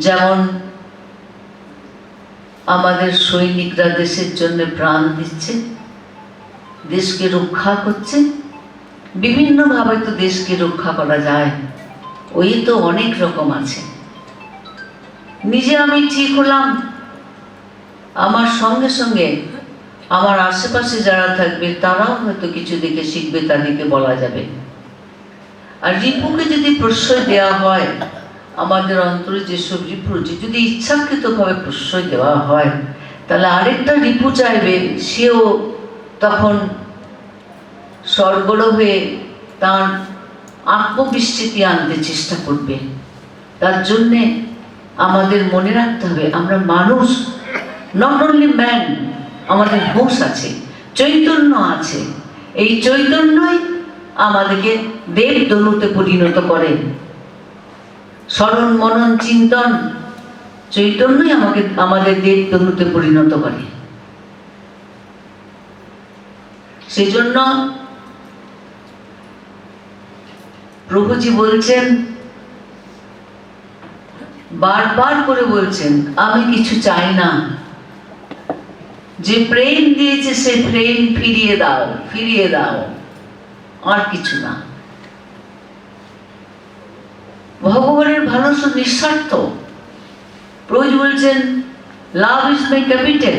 [SPEAKER 1] যেমন আমাদের সৈনিকরা দেশের জন্য প্রাণ দিচ্ছে, দেশকে রক্ষা করছে। বিভিন্নভাবে তো দেশকে রক্ষা করা যায়, ওই তো অনেক রকম আছে। নিজে আমি ঠিক হলাম, আমার সঙ্গে সঙ্গে আমার আশেপাশে যারা থাকবে তারাও হয়তো কিছু দেখে শিখবে, তাদেরকে বলা যাবে। আর রিপুকে যদি প্রশ্রয় দেওয়া হয়, আমাদের অন্তরে যেসব রিপু যদি ইচ্ছাকৃতভাবে প্রশ্রয় দেওয়া হয়, তাহলে আরেকটা রিপু চাইবে, সেও তখন সরগড় হয়ে তার আত্মবিস্মৃতি আনতে চেষ্টা করবে। তার জন্যে আমাদের মনে রাখতে হবে আমরা মানুষ, নট অনলি ম্যান, আমাদের হোশ আছে, চৈতন্য আছে। এই চৈতন্যই আমাদেরকে দেব তনুতে পরিণত করে। স্মরণ মনন চিন্তন চৈতন্যই আমাদের দেব তনুতে পরিণত করে। সেজন্য প্রভুজি বলছেন, বারবার করে বলছেন, আমি কিছু চাই না, যে প্রেম দিয়েছে সে প্রেম ফিরিয়ে দাও, ফিরিয়ে দাও, আর কিছু না। ভগবানের ভালোবাসা নিঃস্বার্থ। প্রভুজি বলছেন, love is my capital,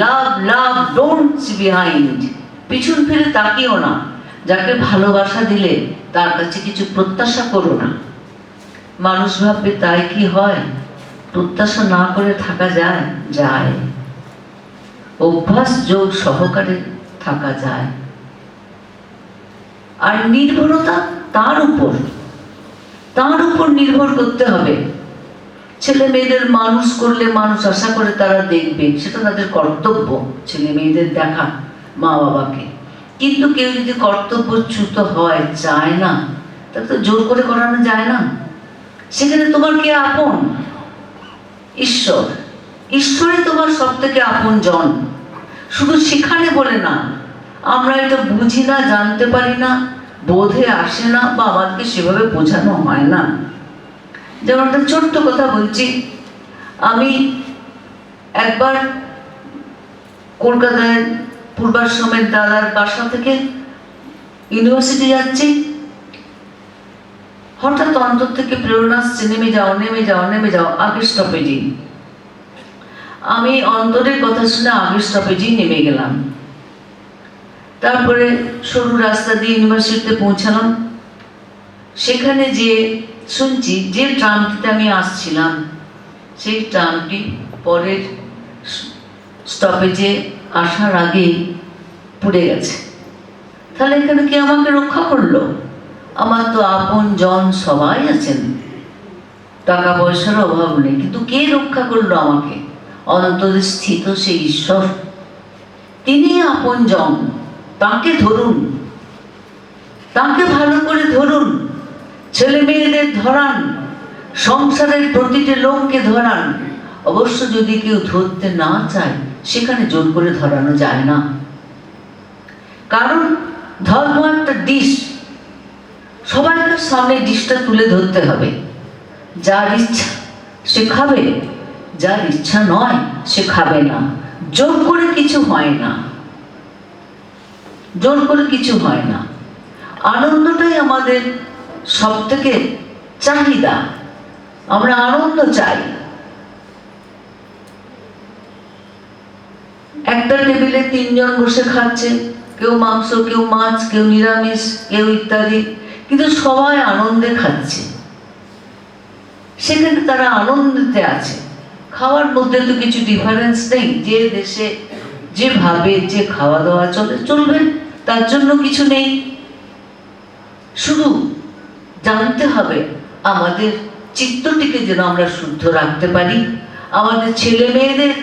[SPEAKER 1] love love, don't see behind. পিছন ফিরে তাকিও না। যাকে ভালোবাসা দিলে তার কাছে কিছু প্রত্যাশা করো না। মানুষ ভাববে তাই কি হয়? প্রত্যাশা না করে থাকা যায়? যায়। অভ্যাস যোগ সহকারে থাকা যায়। আর নির্ভরতা তার উপর নির্ভর করতে হবে। ছেলে মেয়েদের মানুষ করলে মানুষ আশা করে তারা দেখবে, সেটা তাদের কর্তব্য, ছেলে মেয়েদের দেখা মা বাবাকে। কিন্তু কেউ যদি কর্তব্যচ্যুত হয়, চায় না, তাহলে তো জোর করে করানো যায় না। সেখানে তোমার কে আপন? ঈশ্বর। ঈশ্বরই তোমার সব থেকে আপন জন। শুধু সেখানে বলে না, আমরা এটা বুঝি না, জানতে পারি না, বোধে আসে না, বা আমাদেরকে সেভাবে বোঝানো হয় না। যেমন একটা ছোট্ট কথা বলছি, আমি একবার কলকাতায় পূর্বাশ্রমের দাদার বাসা থেকে ইউনিভার্সিটি যাচ্ছি, হঠাৎ অন্তর থেকে প্রেরণা আসছে, নেমে যাও, নেমে যাও, নেমে যাও, আগের স্টপেজেই। আমি অন্তরের কথা শুনে আগের স্টপেজেই নেমে গেলাম। তারপরে সরু রাস্তা দিয়ে ইউনিভার্সিটিতে পৌঁছালাম। সেখানে যে শুনছি, যে ট্রামটিতে আমি আসছিলাম সেই ট্রামটি পরের স্টপেজে আসার আগেই পুড়ে গেছে। তাহলে এখানে কে আমাকে রক্ষা করলো? আমার তো আপন জন সবাই আছেন, টাকা পয়সার অভাব নেই, কিন্তু কে রক্ষা করলো আমাকে? অন্তরে স্থিত সেই ঈশ্বর, তিনি আপনজন। তাকে ধরুন, তাকে ভালো করে ধরুন, ছেলে মেয়েদের ধরান, সংসারের প্রতিটি লোককে ধরান। অবশ্য যদি কেউ ধরতে না চায়, সেখানে জোর করে ধরানো যায় না। কারণ ধর্ম একটা ডিশ, সবাইকার সামনে ডিশটা তুলে ধরতে হবে। যার ইচ্ছা সে খাবে, যার ইচ্ছা নয় সে খাবে না। জোর করে কিছু হয় না, জোর করে কিছু হয় না। আনন্দটাই আমাদের সব থেকে চাহিদা, আমরা আনন্দ চাই। একটা টেবিলে 3 জন বসে খাচ্ছে, কেউ মাংস, কেউ মাছ, কেউ নিরামিষ, কেউ ইত্যাদি, কিন্তু সবাই আনন্দে খাচ্ছে। সেখানে তারা আনন্দতে আছে। খাওয়ার মধ্যে তো কিছু ডিফারেন্স নেই। যে দেশে যেভাবে যে খাওয়া দাওয়া চলবে, তার জন্য কিছু নেই। শুধু জানতে হবে আমাদের চিত্তটিকে যেন আমরা শুদ্ধ রাখতে পারি, আমাদের ছেলে মেয়েদের,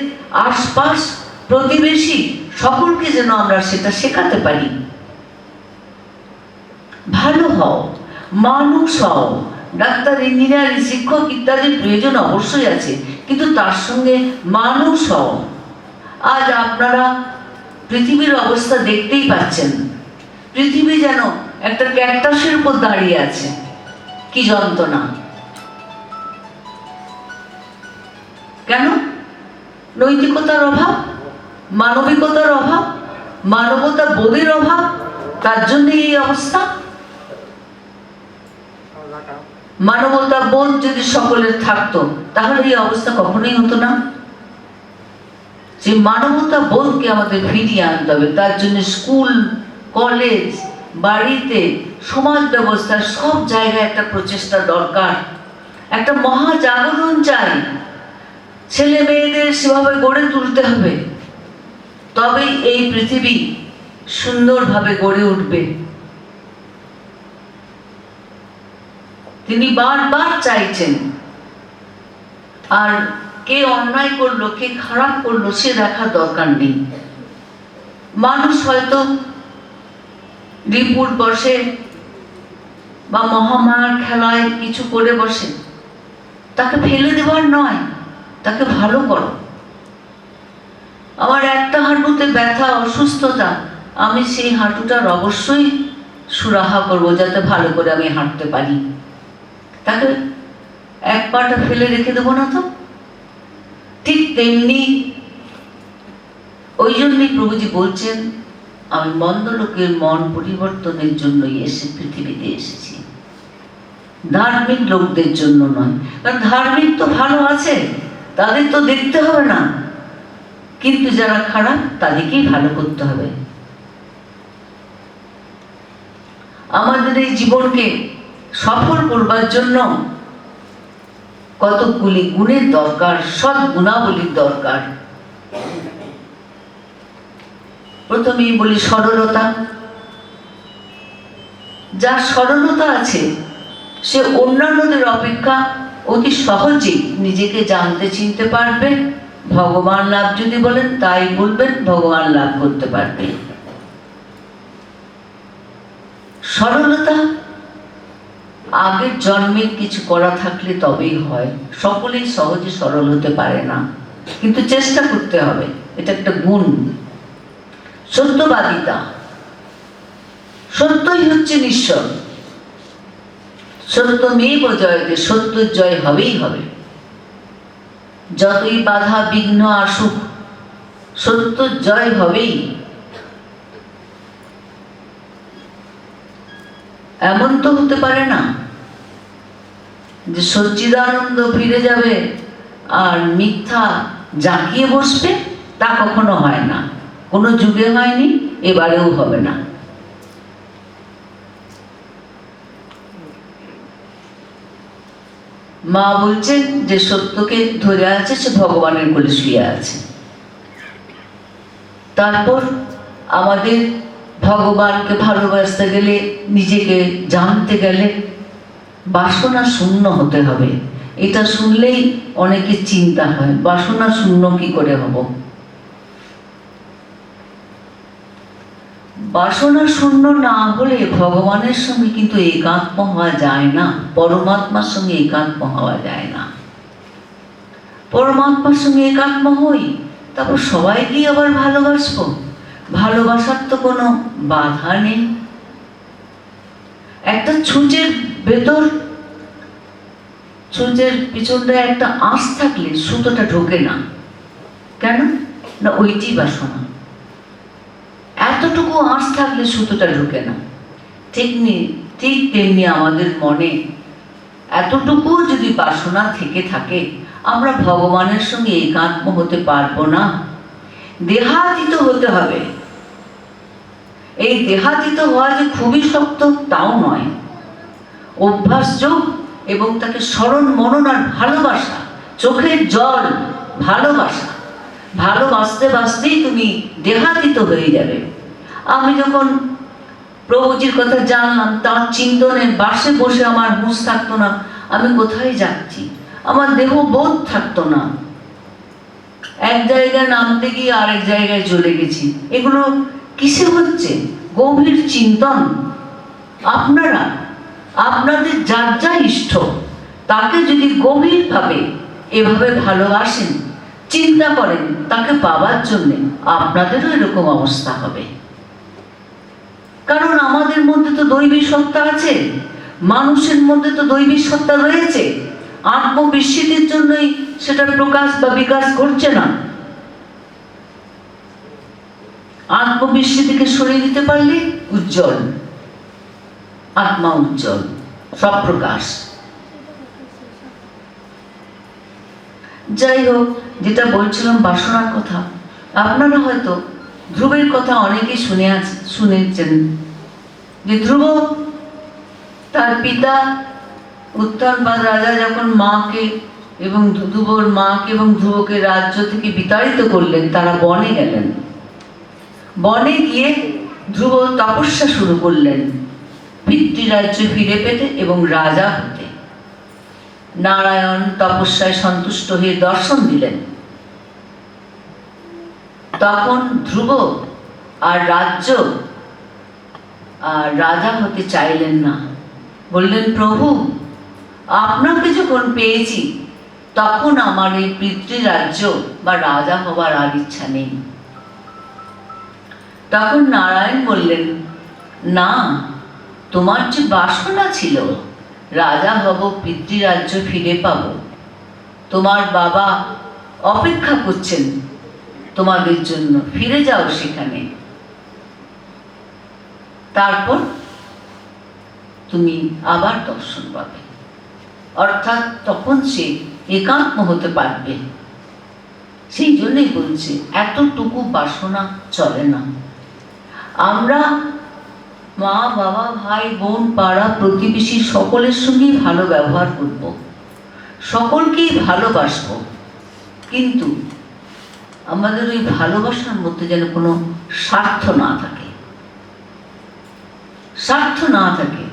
[SPEAKER 1] আশপাশ, প্রতিবেশী সকলকে যেন আমরা সেটা শেখাতে পারি। ভালো হও, মানুষ হও। ডাক্তার, ইঞ্জিনিয়ার, শিক্ষক ইত্যাদির প্রয়োজন অবশ্যই আছে, কিন্তু তার সঙ্গে মানুষ হও। আজ আপনারা পৃথিবীর অবস্থা দেখতেই পাচ্ছেন। পৃথিবী যেন একটা ক্যাকটাসের উপর দাঁড়িয়ে আছে। কি যন্ত্রণা! কেন? নৈতিকতার অভাব, মানবিকতার অভাব, মানবতা বোধের অভাব, তার জন্য এই অবস্থা। মানবতা বোধ যদি সকলের থাকতো, তাহলে এই অবস্থা কখনোই হতো না। যে মানবতা বোধকে আমাদের ফিরিয়ে আনতে হবে। তার জন্য স্কুল, কলেজ, বাড়িতে, সমাজ ব্যবস্থার সব জায়গায় একটা প্রচেষ্টা দরকার। একটা মহা জাগরণ চাই। ছেলে মেয়েদের সেভাবে গড়ে তুলতে হবে, তবেই এই পৃথিবী সুন্দরভাবে গড়ে উঠবে। তিনি বারবার চাইছেন। আর কে অন্যায় করলো, কে খারাপ করলো, সে দেখার দরকার নেই। মানুষ হয়তো রিপুর বসে বা মহামায়ার খেলায় কিছু করে বসে, তাকে ফেলে দেওয়ার নয়, তাকে ভালো করো। আমার একটা হাঁটুতে ব্যথা, অসুস্থতা, আমি সেই হাঁটুটার অবশ্যই সুরাহা করবো, যাতে ভালো করে আমি হাঁটতে পারি। তাকে এক পাটা ফেলে রেখে দেবো না তো। ঠিক তেমনি ওই জন্যই প্রভুজি বলছেন, আমি মন্দ লোকের মন পরিবর্তনের জন্যই পৃথিবীতে এসেছি, ধার্মিক লোকদের জন্য নয়। কারণ ধার্মিক তো ভালো আছে, তাদের তো দেখতে হবে না, কিন্তু যারা খারাপ তাদেরকেই ভালো করতে হবে। আমাদের এই জীবনকে সফল করবার জন্য কতগুলি গুণের দরকার, সৎ গুণাবলীর দরকার। প্রথমেই বলি সরলতা। যার সরলতা আছে, সে অন্যান্যদের অপেক্ষা অতি সহজেই নিজেকে জানতে চিনতে পারবে। ভগবান লাভ যদি বলেন, তাই বলবেন, ভগবান লাভ করতে পারবে। সরলতা আগের জন্মের কিছু করা থাকলে তবেই হয়। সকলেই সহজে সরল হতে পারে না, কিন্তু চেষ্টা করতে হবে, এটা একটা গুণ। সত্যবাদিতা, সত্যই হচ্ছে নিশ্চয়। সত্যমেব জয়তে, সত্য জয় হবেই হবে। যতই বাধা বিঘ্ন আসুক, সত্য জয় হবেই। এমন তো হতে পারে না যে সচ্চিদানন্দ ফিরে যাবে আর মিথ্যা জাঁকিয়ে বসবে, তা কখনো হয় না। কোনো যুগে হয়নি, এবারেও হবে না। মা বলছেন যে সত্যকে ধরে আছে, সে ভগবানের কোলে শুয়ে আছে। তারপর আমাদের ভগবানকে ভালোবাসতে গেলে, নিজেকে জানতে গেলে বাসনা শূন্য হতে হবে। এটা শুনলেই অনেকের চিন্তা হয়, বাসনা শূন্য কি করে হব। বাসনা শূন্য না হলে ভগবানের সঙ্গে কিন্তু একাত্ম হওয়া যায় না, পরমাত্মার সঙ্গে একাত্ম হওয়া যায় না। পরমাত্মার সঙ্গে একাত্ম হই, তারপর সবাইকেই আবার ভালোবাসবো। ভালোবাসার তো কোনো বাধা নেই। একটা ছুঁচের ভেতর, ছুঁচের পিছনটা একটা আঁশ থাকলে সুতোটা ঢোকে না। কেন না? ওইটি বাসনা। এতটুকু আঁশ থাকলে সুতোটা ঢোকে না। ঠিক তেমনি আমাদের মনে এতটুকু যদি বাসনা থেকে থাকে, আমরা ভগবানের সঙ্গে একাত্ম হতে পারবো না। দেহাতীত হতে হবে। এই দেহাতীত হওয়া যে খুবই শক্ত তাও নয়, অভ্যাসযোগ এবং তাকে স্মরণ মনন আর ভালোবাসা, চোখের জল, ভালোবাসা, ভালোবাসতে বাসতেই তুমি দেহাতীত হয়ে যাবে। আমি যখন প্রভুজির কথা জানলাম, তার চিন্তনের বাসে বসে আমার হুঁশ থাকতো না, আমি কোথায় যাচ্ছি, আমার দেহ বোধ থাকতো না। এক জায়গায় নামতে গিয়ে আরেক জায়গায় চলে গেছি। এগুলো কিসে হচ্ছে? গভীর চিন্তন। আপনারা আপনাদের যার যা ইষ্ট তাকে যদি গভীরভাবে এভাবে ভালোবাসেন, চিন্তা করেন তাকে পাওয়ার জন্যে, আপনাদেরও এরকম অবস্থা হবে। কারণ আমাদের মধ্যে তো দৈবী সত্তা আছে, মানুষের মধ্যে তো দৈবী সত্তা রয়েছে। আত্মবিস্মৃতির জন্যই সেটা প্রকাশ বা বিকাশ ঘটছে না। আত্মবিস্মৃতিকে সরিয়ে দিতে পারলে উজ্জ্বল, আত্মা উজ্জ্বল, সব প্রকাশ। যাই হোক, যেটা বলছিলাম বাসনার কথা, আপনারা হয়তো ধ্রুবের কথা অনেকেই শুনেছেন যে ধ্রুব তার পিতা উত্তানপাদ রাজা যখন মাকে এবং ধ্রুবর মাকে এবং ধ্রুবকে রাজ্য থেকে বিতাড়িত করলেন, তারা বনে গেলেন। বনে গিয়ে ধ্রুব তপস্যা শুরু করলেন পিতৃরাজ্য ফিরে পেতে এবং রাজা হতে। নারায়ণ তপস্যায় সন্তুষ্ট হয়ে দর্শন দিলেন। তখন ধ্রুব আর রাজ্য আর রাজা হতে চাইলেন না। বললেন, প্রভু আপনাকে যখন পেয়েছি তখন আমার এই পিতৃরাজ্য বা রাজা হবার আর ইচ্ছা নেই। তখন নারায়ণ বললেন, না, তোমার যে বাসনা ছিল রাজা হব, পিতৃরাজ্য ফিরে পাব, তোমার বাবা অপেক্ষা করছেন তোমাদের জন্য, ফিরে যাও সেখানে, তারপর তুমি আবার দর্শন পাবে। অর্থাৎ তখন সে একাত্ম হতে পারবে। সেই জন্যই বলছে এতটুকু বাসনা চলে না। আমরা মা বাবা ভাই বোন পাড়া প্রতিবেশী সকলের সঙ্গেই ভালো ব্যবহার করব, সকলকেই ভালোবাসবো, কিন্তু আমাদের ওই ভালোবাসার মধ্যে যেন কোনো স্বার্থ না থাকে। স্বার্থ না থাকে।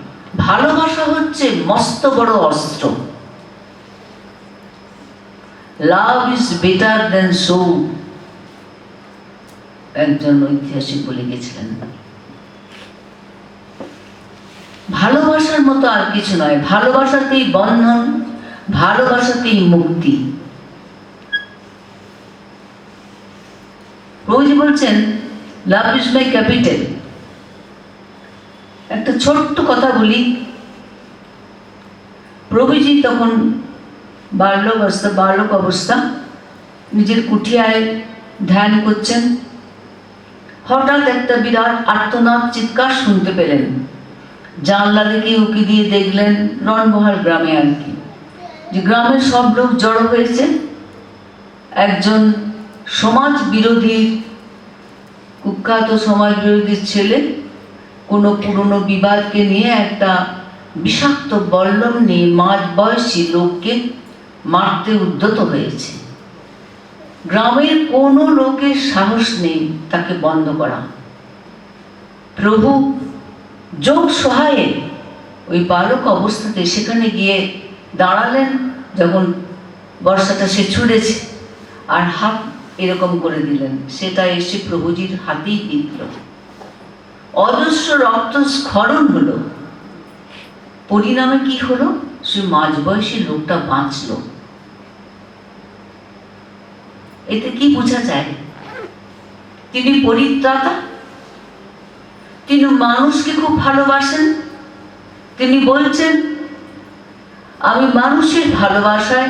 [SPEAKER 1] ভালোবাসা হচ্ছে মস্ত বড় অস্ত্র। Love is better than soul, একজন ঐতিহাসিক বলে গেছিলেন। ভালোবাসার মতো আর কিছু নয়। ভালোবাসাতেই বন্ধন, ভালোবাসাতেই মুক্তি। প্রভুজি বলছেন, লাভ ইজ মাই ক্যাপিটাল। একটা ছোট্ট কথা বলি। প্রভুজি তখন বালক অবস্থা নিজের কুঠিয়ায় ধ্যান করছেন। হঠাৎ একটা বিরাট আর্তনাদ চিৎকার শুনতে পেলেন। জানলা থেকে উঁকি দিয়ে দেখলেন রণবহাল গ্রামে আর কি, যে গ্রামের সব লোক জড়ো হয়েছে। একজন সমাজ বিরোধীর, কুখ্যাত সমাজ বিরোধীর ছেলে কোনো পুরনো বিবাদকে নিয়ে একটা বিষাক্ত বল্লম নিয়ে মাঝ বয়সী লোককে মারতে উদ্যত হয়েছে। গ্রামের কোনো লোকের সাহস নেই তাকে বন্ধ করা। প্রভু যোগ সহায়ে ওই বালক অবস্থাতে সেখানে গিয়ে দাঁড়ালেন যখন বর্ষাটা সে ছুঁড়েছে আর হাত এরকম করে দিলেন, সেটা এসে প্রভুজির হাতেই বিঁধল। অজস্র রক্তস্খলন হলো। পরিণামে কি হলো? সে মাঝবয়সী লোকটা বাঁচল। এতে কি বোঝা যায়? তিনি পরিত্রাতা, তিনি মানুষকে খুব ভালোবাসেন। তিনি বলছেন, আমি মানুষের ভালোবাসায়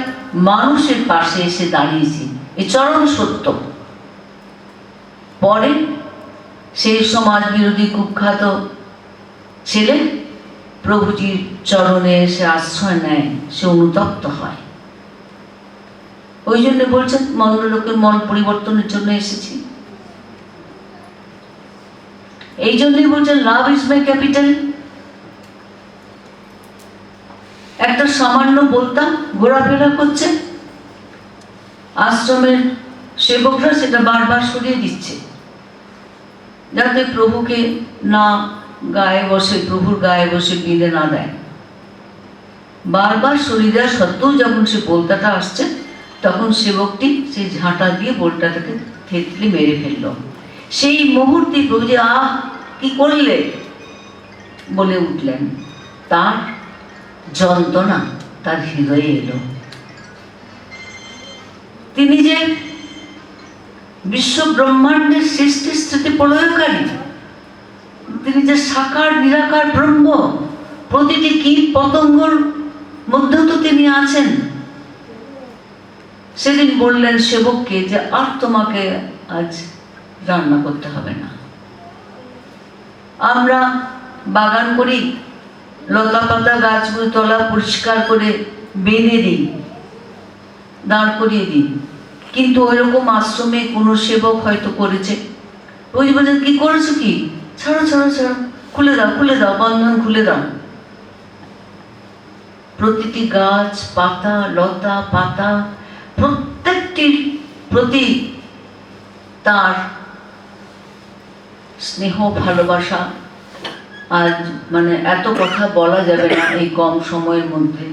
[SPEAKER 1] মানুষের পাশে এসে দাঁড়িয়েছি, এ চরম সত্য। পরে সেই সমাজ বিরোধী কুখ্যাত ছেলে প্রভুজির চরণে এসে আশ্রয় নেয়, সে অনুতপ্ত হয়। ওই জন্য বলছেন, মন্দ লোকের মন পরিবর্তনের জন্য এসেছি। এই জন্যই বলছেন, লাভ ইজ মাই ক্যাপিটাল। একটা সামান্য বলতাম, ঘোরাফেরা করছে, আশ্রমের সেবকরা সেটা বারবার সরিয়ে দিচ্ছে, যাতে প্রভুকে না গায়ে বসে, প্রভুর গায়ে বসে বিঁধে না দেয়। বারবার সরিয়ে দেওয়া সত্ত্বেও যখন সে বোলতাটা আসছে, তখন সেবকটি সেই ঝাঁটা দিয়ে বোলটাটাকে থেতলে মেরে ফেলল। সেই মুহূর্তে প্রভু যে আহ কি করলে বলে উঠলেন। তার যন্ত্রণা তার হৃদয়ে এলো। তিনি যে বিশ্ব ব্রহ্মাণ্ডের সৃষ্টি স্থিতি প্রলয়কারী, তিনি যে সাকার নিরাকার ব্রহ্ম, প্রতিটি কীট পতঙ্গর মধ্যেও তো তিনি আছেন। সেদিন বললেন সেবককে যে আর তোমাকে আজ রান্না করতে হবে না। আমরা বাগান করি, লতা পাতা গাছগুলো তলা পরিষ্কার করে বেঁধে দিই, দাঁড় করিয়ে দিই, কিন্তু ওইরকম আশ্রমে কোনো সেবক হয়তো করেছে। ওই বলেন, কি করেছো কি? ছাড়ো ছাড়ো ছাড়ো, খুলে দাও খুলে দাও, বন্ধন খুলে দাও। প্রতিটি গাছ পাতা, লতা পাতা, প্রত্যেকটির প্রতি তার স্নেহ ভালোবাসা। আজ মানে এত কথা বলা যাবে না এই কম সময়ের মধ্যে।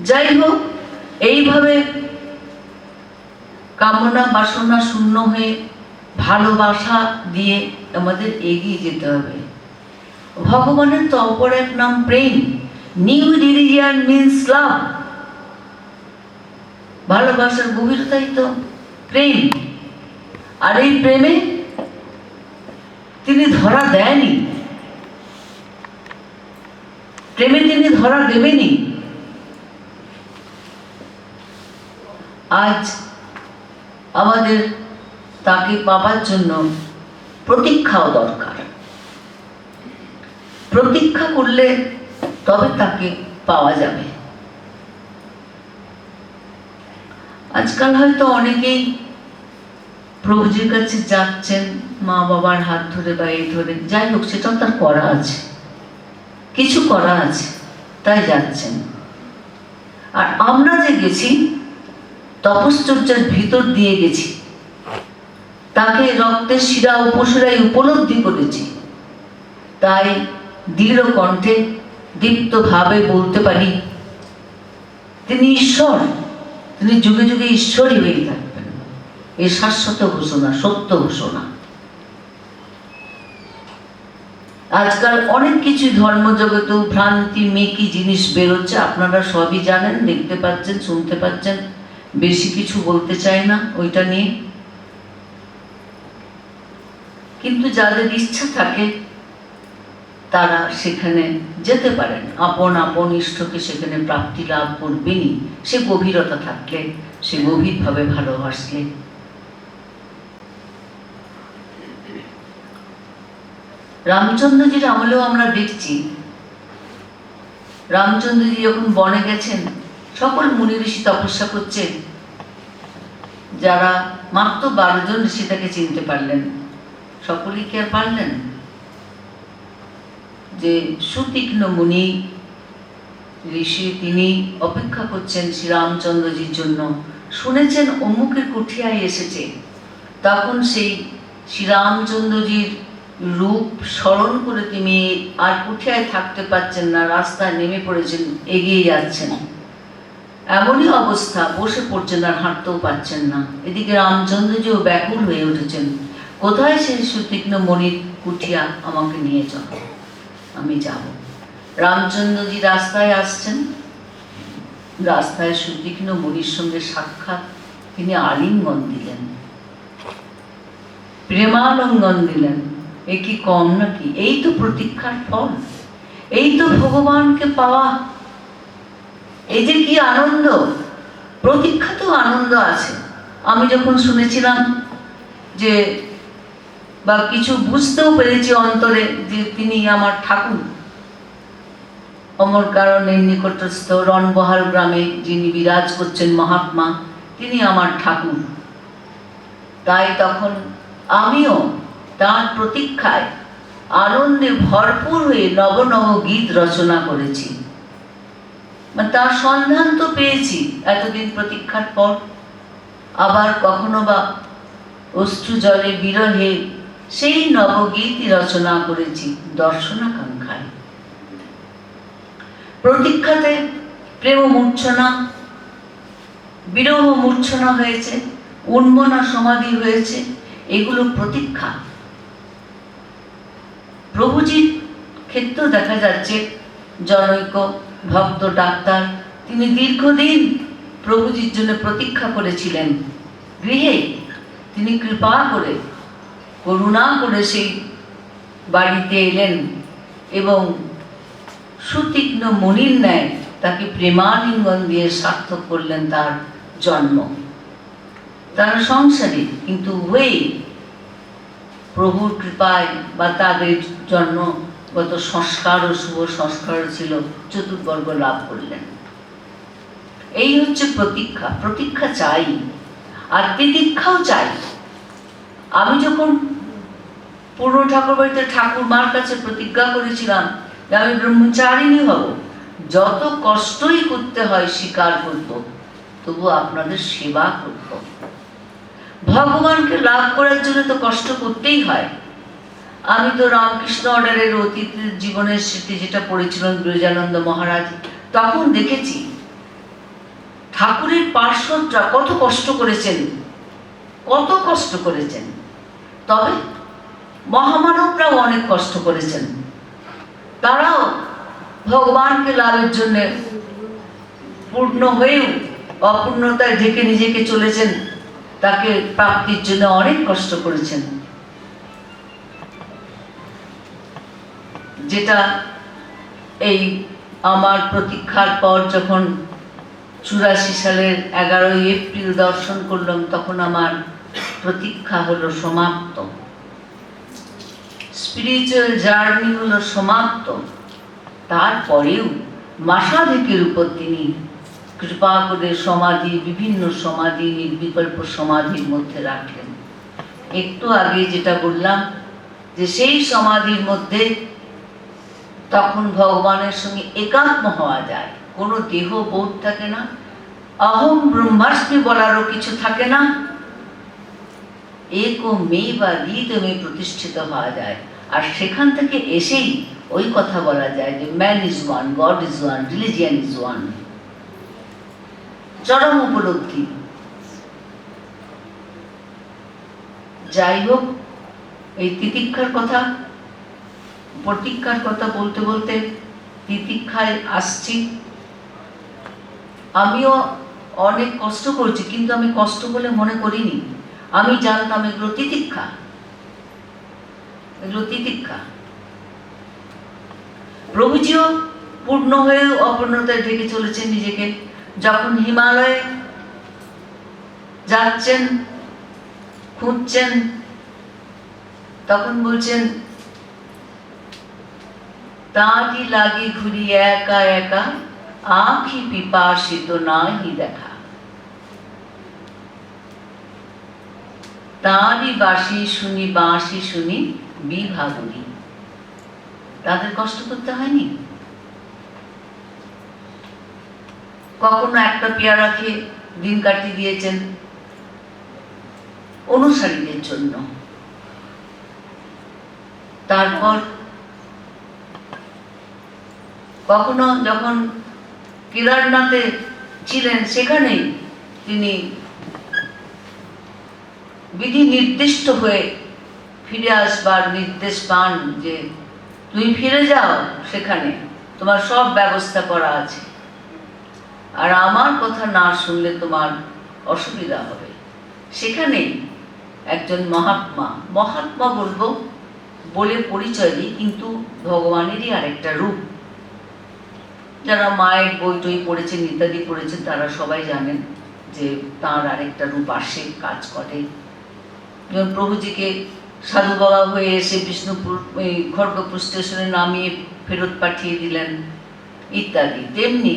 [SPEAKER 1] যাই হোক, এইভাবে কামনা বাসনা শূন্য হয়ে ভালোবাসা দিয়ে আমাদের এগিয়ে যেতে হবে। ভগবানের তো অপর এক নাম প্রেম। নিউ রিলিজিয়ান মিন্স লাভ। ভালোবাসার গভীরতাই তো প্রেম। আর এই প্রেমে তিনি ধরা দেয়নি, প্রেমে তিনি ধরা দেবেনি। আজ আমাদের তাকে পাবার জন্য প্রতীক্ষাও দরকার। প্রতীক্ষা করলে তবে তাকে পাওয়া যাবে। আজকাল হয়তো অনেকেই প্রভুজির কাছে যাচ্ছেন মা বাবার হাত ধরে বা এই ধরে, যাই হোক সেটাও তার করা আছে, কিছু করা আছে, তাই যাচ্ছেন। আর আমরা যে গেছি তপশ্চর্যার ভিতর দিয়ে গেছি, তাকে রক্তের শিরা উপশিরায় উপলব্ধি করেছি, তাই দৃঢ় কণ্ঠে দীপ্ত ভাবে বলতে পারি, তিনি ঈশ্বর, তিনি যুগে যুগে ঈশ্বরই হয়ে থাকবেন। এই শাশ্বত ঘোষণা, সত্য ঘোষণা। আজকাল অনেক কিছু ধর্মজগতেও ভ্রান্তি মেকি জিনিস বেরোচ্ছে, আপনারা সবই জানেন, দেখতে পাচ্ছেন, শুনতে পাচ্ছেন। বেশি কিছু বলতে চাই না ওইটা নিয়ে। কিন্তু যাদের ইচ্ছা থাকে তারা সেখানে যেতে পারেন, আপন আপন ইষ্টকে সেখানে প্রাপ্তি লাভ করবেনই, সে গভীরতা থাকলে, সে গভীরভাবে ভালোবাসলে। রামচন্দ্রজির আমলেও আমরা দেখছি, রামচন্দ্রজি যখন বনে গেছেন, সকল মুনি ঋষি তপস্যা করছেন, যারা মাত্র 12 জন ঋষি তাকে চিনতে পারলেন। সকলেই কি আর পারলেন? যে সুতীক্ষ্ণ মুনি ঋষি, তিনি অপেক্ষা করছেন শ্রীরামচন্দ্রজির জন্য। শুনেছেন অমুকের কুঠিয়ায় এসেছে, তখন সেই শ্রীরামচন্দ্রজির রূপ স্মরণ করে তিনি আর কুঠিয়ায় থাকতে পারছেন না, রাস্তায় নেমে পড়েছেন, এগিয়ে যাচ্ছেন। এমনই অবস্থা, বসে পড়ছেন আর হাঁটতেও পারছেন না। এদিকে রামচন্দ্রজিও ব্যাকুল হয়ে উঠেছেন, কোথায় সেই সুতীক্ষ্ণ মণির কুঠিয়া, আমাকে নিয়ে চল, আমি যাব। রামচন্দ্রজি রাস্তায় আসছেন, রাস্তায় সুতীক্ষ্ণ মণির সঙ্গে সাক্ষাৎ, তিনি আলিঙ্গন দিলেন, প্রেমালিঙ্গন দিলেন। এ কি কম নাকি? এই তো প্রতীক্ষার ফল, এই তো ভগবানকে পাওয়া। এই যে কি আনন্দ! প্রতীক্ষাতেও আনন্দ আছে। আমি যখন শুনেছিলাম যে, বা কিছু বুঝতেও পেরেছি অন্তরে, যে তিনি আমার ঠাকুর, অমর কারণের নিকটস্থ রণবহাল গ্রামে যিনি বিরাজ করছেন মহাত্মা, তিনি আমার ঠাকুর। তাই তখন আমিও তার প্রতীক্ষায় আনন্দে ভরপুর হয়ে নব নব গীত রচনা করেছি। তার সন্ধান তো পেয়েছি এতদিন প্রতীক্ষার পর। আবার কখনো বা অশ্রু জলে বিরহে সেই নবগীতি রচনা করেছি দর্শনাকাঙ্ক্ষায়। প্রতীক্ষাতে প্রেম মূর্ছনা, বিরহ মূর্ছনা হয়েছে, উন্মনা সমাধি হয়েছে, এগুলো প্রতীক্ষা। প্রভুজির ক্ষেত্রেও দেখা যাচ্ছে, জনৈক ভক্ত ডাক্তার, তিনি দীর্ঘদিন প্রভুজির জন্য প্রতীক্ষা করেছিলেন গৃহে। তিনি কৃপা করে, করুণা করে সেই বাড়িতে এলেন এবং সুতীক্ষ্ণ মণির ন্যায় তাকে প্রেমালিঙ্গন দিয়ে সার্থক করলেন তার জন্ম, তার সংসারে। কিন্তু উভয়ই প্রভুর কৃপায় বা তাদের জন্মগত সংস্কার ও শুভ সংস্কার ছিল, চতুর্বর্গ লাভ করলেন। এই হচ্ছে প্রতীক্ষা। প্রতীক্ষা চাই, আর তিতিক্ষাও চাই। আমি যখন পূর্ণ ঠাকুর বাড়িতে ঠাকুর মার কাছে প্রতিজ্ঞা করেছিলাম যে আমি ব্রহ্মচারিণী হব, যত কষ্টই করতে হয় স্বীকার করব, তবু আপনাদের সেবা করব। ভগবানকে লাভ করার জন্য তো কষ্ট করতেই হয়। আমি তো রামকৃষ্ণ অর্ডারের অতীতের জীবনের স্মৃতি যেটা পড়েছিলেন ব্রজানন্দ মহারাজ, তখন দেখেছি ঠাকুরের পার্শ্বদরা কত কষ্ট করেছেন, কত কষ্ট করেছেন। তবে মহামানবরাও অনেক কষ্ট করেছেন, তারাও ভগবানকে লাভের জন্য পূর্ণ হয়েও অপূর্ণতায় ঢেকে নিজেকে চলেছেন, তাকে প্রাপ্তির জন্য অনেক কষ্ট করেছেন। যেটা এই আমার প্রতীক্ষার পর যখন 84 সালের 11 এপ্রিল দর্শন করলাম, তখন আমার প্রতীক্ষা হলো সমাপ্ত, স্পিরিচুয়াল জার্নি হলো সমাপ্ত। তারপরেও মাসাধিকের উপর তিনি কৃপা করে সমাধি, বিভিন্ন সমাধি, নির্বিকল্প সমাধির মধ্যে রাখলেন। একটু আগে যেটা বললাম যে সেই সমাধির মধ্যে তখন ভগবানের সঙ্গে একাত্ম হওয়া যায়, কোনো দেহ বোধ থাকে না, অহম ব্রহ্মাস্মি বলারও কিছু থাকে না, এক মে বা দ্বিতীয় প্রতিষ্ঠিত হওয়া যায়। আর সেখান থেকে এসেই ওই কথা বলা যায় যে man is one, god is one, religion is one. চরম উপলব্ধি। যাই হোক, এই তিতিক্ষার কথা, প্রতীক্ষার কথা বলতে বলতে তিতিক্ষায় আসছি। আমিও অনেক কষ্ট করেছি, কিন্তু আমি কষ্ট বলে মনে করিনি। আমি জানতাম এগুলো তিতিক্ষা, এগুলো তিতিক্ষা। প্রভুজিও পূর্ণ হয়ে অপূর্ণতায় ঢেকে চলেছেন নিজেকে। যখন হিমালয়ে যাচ্ছেন, খুঁজছেন, তখন বলছেন তাঁরই লাগি ঘুরি একা একা, আঁখি পিপাসিত নাহি দেখা। তাঁরই বাঁশি শুনি, বাঁশি শুনি বিভাগুনি। তাদের কষ্ট করতে হয়নি। কখনো একটা পেয়ারা খেয়ে দিন কাটিয়ে দিয়েছেন অনুসারীদের জন্য। তারপর কখনো যখন কেদারনাথে ছিলেন সেখানেই তিনি বিধি নির্দিষ্ট হয়ে ফিরে আসবার নির্দেশ পান যে তুমি ফিরে যাও, সেখানে তোমার সব ব্যবস্থা করা আছে, আর আমার কথা না শুনলে তোমার অসুবিধা হবে। সেখানেই একজন মহাত্মা, মহাত্মা বলবো বলে পরিচয় দিই, কিন্তু ভগবানেরই আরেকটা রূপ। যারা মায়ের বই টই পড়েছেন, ইত্যাদি পড়েছেন, তারা সবাই জানেন যে তাঁর আরেকটা রূপ আসে, কাজ করে। যেমন প্রভুজিকে সাধু বাবা হয়ে এসে বিষ্ণুপুর খড়গপুর স্টেশনে নামিয়ে ফেরত পাঠিয়ে দিলেন ইত্যাদি, তেমনি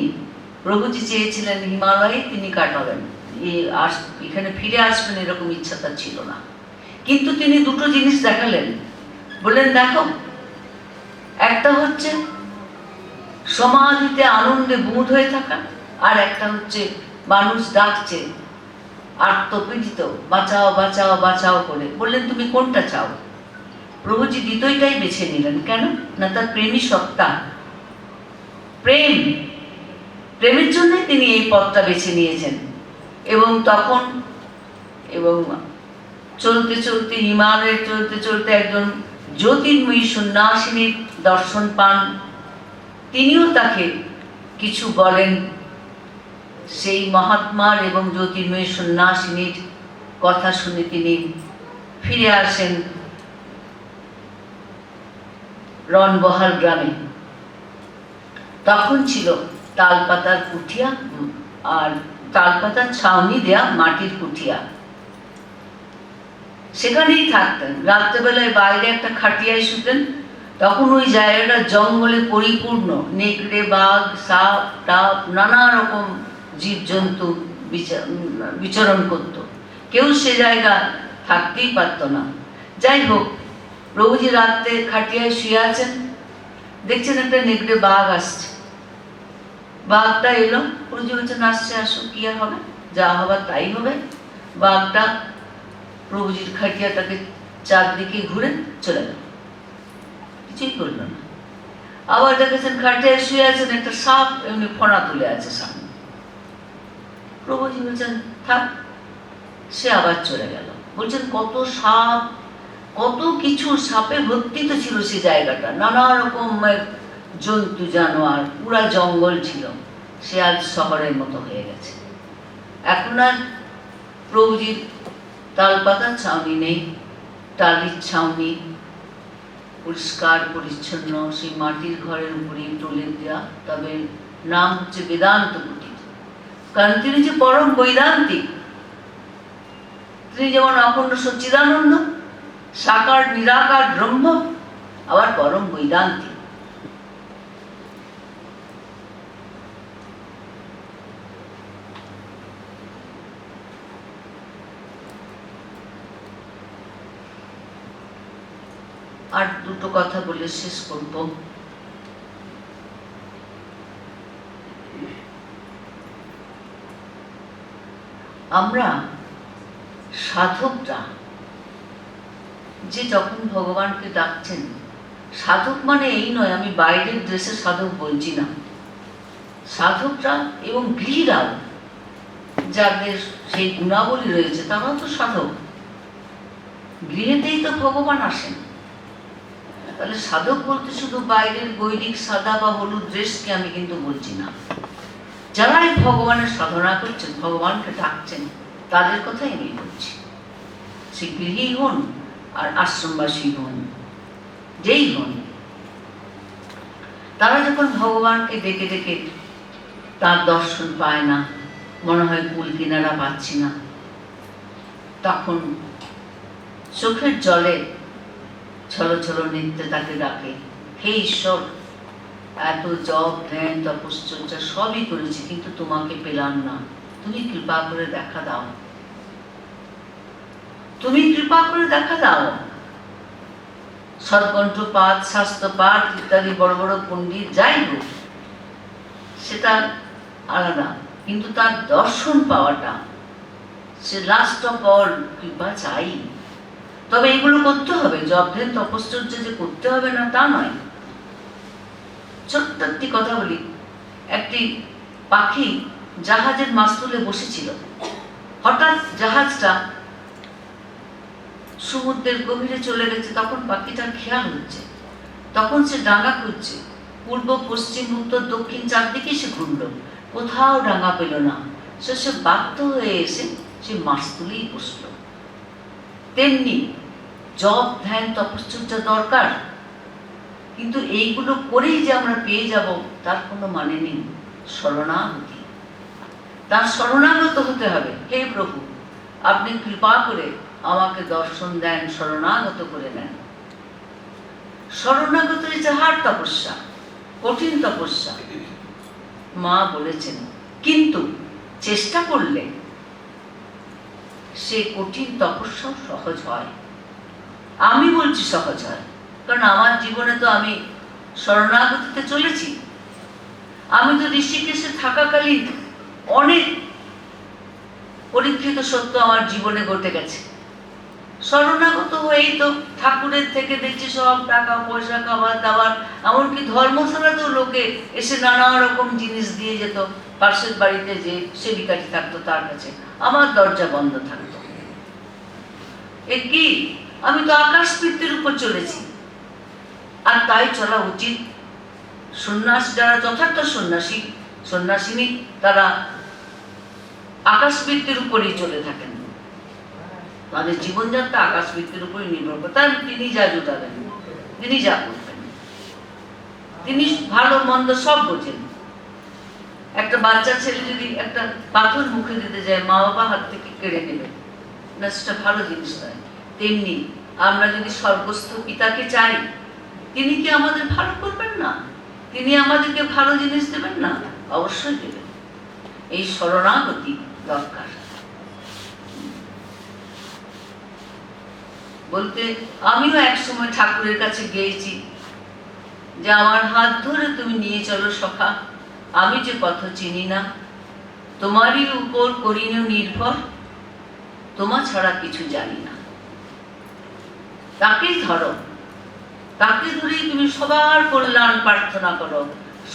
[SPEAKER 1] প্রভুজি চেয়েছিলেন হিমালয়ে তিনি কাটাবেন, এখানে ফিরে আসবেন এরকম ইচ্ছা তার ছিল না। কিন্তু তিনি দুটো জিনিস দেখালেন, বললেন দেখো, একটা হচ্ছে সমাধিতে আনন্দে বুঁদ হয়ে থাকা, আর একটা হচ্ছে মানুষ ডাকছে আত্মপীড়িত, বাঁচাও বাঁচাও বাঁচাও করে। বললেন তুমি কোনটা চাও? প্রভুজি দ্বিতীয়টাই বেছে নিলেন। কেন না, তার প্রেমী সত্তা, প্রেমের জন্যই তিনি এই পথটা বেছে নিয়েছেন। এবং তখন চলতে চলতে হিমালয়ে চলতে চলতে একজন জ্যোতির্ময়ী সন্ন্যাসিনীর দর্শন পান। তিনিও তাকে কিছু বলেন। সেই মহাত্মার এবং জ্যোতির্ময়ী সন্ন্যাসিনীর কথা শুনে তিনি ফিরে আসেন রণবহাল গ্রামে। তখন ছিল তালপাতার কুঠিয়া আর তালপাতার ছাউনি দেয়া মাটির কুঠিয়া, সেখানেই থাকতেন। রাত্রেবেলায় বাইরে একটা খাটিয়ায় শুতেন। তখন ওই জায়গাটা জঙ্গলে পরিপূর্ণ, নেকড়ে, বাঘ, সাপ টাপ নানা রকম জীবজন্তু বিচরণ করত। কেউ সে জায়গা থাকতেই পারত না। যাই হোক, প্রভুজি রাত্রে খাটিয়ায় শুয়ে আছেন, দেখছেন একটা নেকড়ে বাঘ আসছে। বাঘটা এলো, প্রভুজি বলছেন আসছে, আসো, কি আর হবে, যা হবার তাই হবে। বাঘটা প্রভুজির খাটিয়াটাকে চারদিকে ঘুরে চলে গেল, কিছুই করল না। আবার দেখেছেন খাটিয়ায় শুয়ে আছেন, একটা সাপ এমনি ফোনা তুলে আছে সামনে। প্রভুজি বলছেন থাক, সে আবার চলে গেল। বলছেন কত সাপ, কত কিছু, সাপে ভর্তি তো ছিল সে জায়গাটা, নানা রকমের জন্তু জানোয়ার, পুরা জঙ্গল ছিল। সে আজ শহরের মতো হয়ে গেছে। এখন আর প্রভুজির তালপাতার ছাউনি নেই, টালির ছাউনি, পরিষ্কার পরিচ্ছন্ন সেই মাটির ঘরের উপরেই টোলের দেওয়া। তবে নাম হচ্ছে বেদান্ত কুটির, কারণ তিনি যে পরম বৈদান্তিক। তিনি যেমন অখণ্ড সচ্চিদানন্দ, সাকার নিরাকার ব্রহ্ম, আবার পরম বৈদান্তিক। আর দুটো কথা বলে শেষ করব। আমরা সাধকরা যে যখন ভগবানকে ডাকছেন, সাধক মানে এই নয়, আমি বাইরের ড্রেসে সাধক বলছি না। সাধকরা এবং গৃহীরাও, যাদের সেই গুণাবলী রয়েছে, তারাও তো সাধক। গৃহেতেই তো ভগবান আসেন। তাহলে সাধক বলতে শুধু বাইরের বৈদিক সাদা বা হলুদ ড্রেসকে আমি কিন্তু বলছি না। যারা এই ভগবানের সাধনা করছেন, ভগবানকে ডাকছেন, তাদের কথাই আমি বলছি। সে গৃহী হন আর আশ্রমবাসী হন, যেই হন, তারা যখন ভগবানকে ডেকে ডেকে তার দর্শন পায় না, মনে হয় কুল কিনারা পাচ্ছি না, তখন চোখের জলে ছলো ছলো নৃত্যে তাকে ডাকে, হে ঈশ্বর, এত জপ ধ্যান তপশ্চর্যা সবই করেছি, কিন্তু তোমাকে পেলাম না, তুমি কৃপা করে দেখা দাও, তুমি কৃপা করে দেখা দাও। সৎকণ্ঠপাঠ, শাস্ত্রপাঠ ইত্যাদি বড় বড় পণ্ডিত যাই হোক, সেটা আলাদা, কিন্তু তার দর্শন পাওয়াটা, সে লাস্ট অফ অল কৃপা চাই। তবে এগুলো করতে হবে, জপ ধ্যান তপশ্চর্য যে করতে হবে না তা নয়। ছোট্ট একটি কথা বলি, একটি পাখি জাহাজের মাস্তুলে বসেছিল। হঠাৎ জাহাজটা সমুদ্রের গভীরে চলে গেছে। তখন পাখিটার খেয়াল হচ্ছে, তখন সে ডাঙা খুঁজছে, পূর্ব পশ্চিম উত্তর দক্ষিণ চারদিকে সে ঘুরল, কোথাও ডাঙা পেল না। সে বাধ্য হয়ে এসে সে মাস্তুলেই বসল। তেমনি জপ ধ্যান তপশ্চর্যা দরকার, কিন্তু এইগুলো করেই যে আমরা পেয়ে যাব তার কোনো মানে নেই। শরণাগতি, তার শরণাগত হতে হবে। হে প্রভু, আপনি কৃপা করে আমাকে দর্শন দেন, শরণাগত করে নেন। শরণাগত যাহার তপস্যা, কঠিন তপস্যা মা বলেছেন, কিন্তু চেষ্টা করলে সে কঠিন তপস্যাও সহজ হয়। আমি বলছি সহজ হয়, কারণ আমার জীবনে তো আমি শরণাগতিতে চলেছি। আমি তো ঋষিকেশে থাকাকালীন অনেক পরীক্ষিত সত্য আমার জীবনে ঘটে গেছে। শরণাগত হয়েই তো ঠাকুরের থেকে দেখছি সব টাকা পয়সা, খাবার দাবার, এমনকি ধর্মশালাতেও লোকে এসে নানা রকম জিনিস দিয়ে যেত। পাশের বাড়িতে যে সেবিকাটি থাকতো তার কাছে আমার দরজা বন্ধ থাকতো। এ কি, আমি তো আকাশ বৃত্তির উপর চলেছি, আর তাই চলা উচিত। সন্ন্যাস যারা যথার্থ সন্ন্যাসী সন্ন্যাসিনী, তারা আকাশবৃত্তির উপরেই চলে থাকেন। তাদের জীবনযাত্রা আকাশবৃত্তির উপরে নির্ভর করে। তার তিনি যা জোটাবেন, তিনি যা করবেন, তিনি ভালো মন্দ সব বোঝেন। একটা বাচ্চা ছেলে যদি একটা পাথর মুখে দিতে যায়, মা বাবা হাত থেকে কেড়ে নেবে না, সেটা ভালো জিনিস নয়। তেমনি আমরা যদি স্বর্গস্থ পিতাকে চাই, তিনি কি আমাদের ভালো করবেন না? তিনি আমাদেরকে ভালো জিনিস দেবেন না? অবশ্যই দেবেন। এই শরণাগতি দরকার। বলতে আমিও এক সময় ঠাকুরের কাছে গিয়েছি যে আমার হাত ধরে তুমি নিয়ে চলো সখা, আমি যে পথ চিনি না, তোমারই উপর করিনু নির্ভর, তোমা ছাড়া কিছু জানি না। তাকেই ধরো, তাকে ধরেই তুমি সবার কল্যাণ প্রার্থনা করো,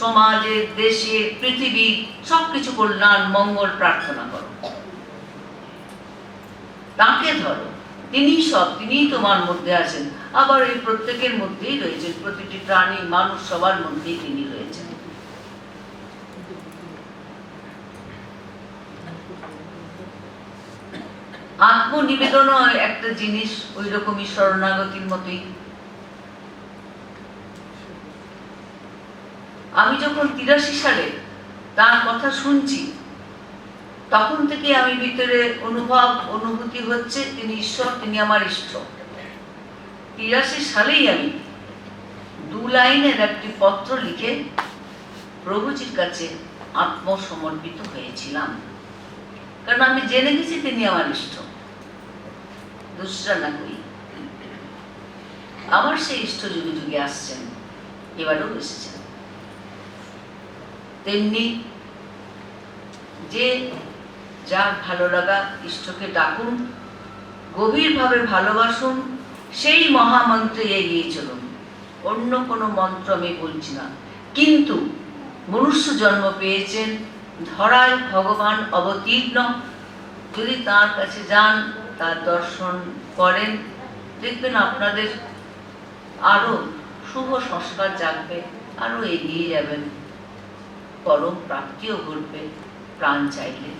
[SPEAKER 1] সমাজের, দেশের, পৃথিবীর সবকিছু কল্যাণ মঙ্গল প্রার্থনা করো। তাকে ধরো, তিনি সব, তিনিই তোমার মধ্যে আছেন। আবার এই প্রত্যেকের মধ্যেই রয়েছেন, প্রতিটি প্রাণী মানুষ সবার মধ্যেই তিনি রয়েছেন। আত্মনিবেদনও একটা জিনিস, ওই রকমই শরণাগতির মতোই। আমি যখন 83 সালে তার কথা শুনছি, তখন থেকে আমি ভিতরে অনুভূতি হচ্ছে তিনি ঈশ্বর, তিনি আমার ইষ্ট। 83 সালেই আমি 2 লাইনের একটি পত্র লিখে প্রভুজির কাছে আত্মসমর্পিত হয়েছিলাম, কারণ আমি জেনে গেছি তিনি আমার ইষ্ট। দুসরা না করি, আমার সেই ইষ্ট যুগে যুগে আসছেন, এবারেও এসেছেন। তেমনি যে যার ভালো লাগা ইষ্টকে ডাকুন, গভীরভাবে ভালোবাসুন, সেই মহামন্ত্রে এগিয়ে চলুন। অন্য কোনো মন্ত্র আমি বলছি না, কিন্তু মনুষ্য জন্ম পেয়েছেন, ধরায় ভগবান অবতীর্ণ, যদি তার কাছে যান, তার দর্শন করেন, দেখবেন আপনাদের আরো শুভ সংস্কার জাগবে, আরো এগিয়ে যাবেন, পরম প্রাপ্তিও ঘটবে প্রাণ চাইলে।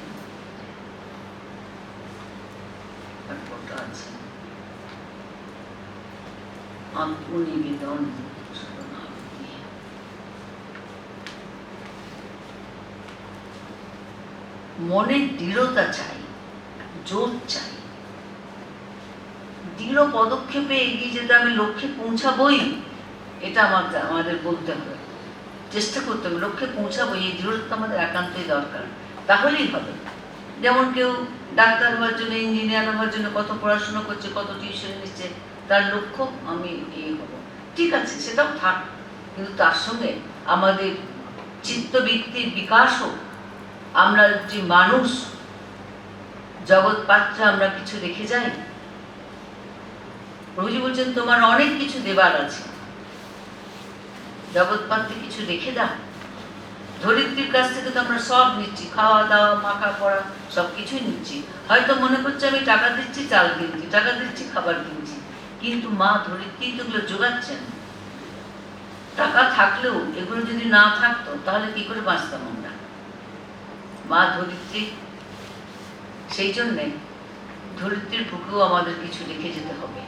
[SPEAKER 1] আছে আত্মনিবেদন, মনে দৃঢ়তা চাই, জোর চাই, দৃঢ় পদক্ষেপে এগিয়ে যেতে আমি লক্ষ্যে পৌঁছাবই, এটা আমাদের বলতে হবে, চেষ্টা করতে হবে, লক্ষ্যে পৌঁছাবো। এই দৃঢ়তা আমাদের একান্তই দরকার, তাহলেই হবে। যেমন কেউ ডাক্তার হওয়ার জন্য, ইঞ্জিনিয়ার হওয়ার জন্য কত পড়াশোনা করছে, কত টিউশন নিচ্ছে, তার লক্ষ্য আমি এই হব, ঠিক আছে, সেটাও থাক, কিন্তু তার সঙ্গে আমাদের চিত্তবৃত্তির বিকাশও, আমরা যে মানুষ, জগৎ পাত্রে আমরা কিছু রেখে যাই, প্রভুজি বলছেন তোমার অনেক কিছু দেবার আছে, জগৎপান্তে কিছু রেখে দাও। ধরিত্রীর কাছ থেকে তো আমরা সব নিচ্ছি, খাওয়া দাওয়া মাখা পড়া সব কিছুই নিচ্ছি। হয়তো মনে করছে আমি টাকা দিচ্ছি চাল কিনছি, টাকা দিচ্ছি খাবার কিনছি, কিন্তু মা ধরিত্রী তো এগুলো যোগাচ্ছেন। টাকা থাকলেও এগুলো যদি না থাকতো তাহলে কি করে বাঁচতাম আমরা? মা ধরিত্রী, সেই জন্যে ধরিত্রীর বুকেও আমাদের কিছু রেখে যেতে হবে।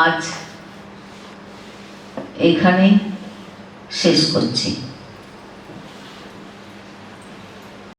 [SPEAKER 1] আজ এখানেই শেষ করছি।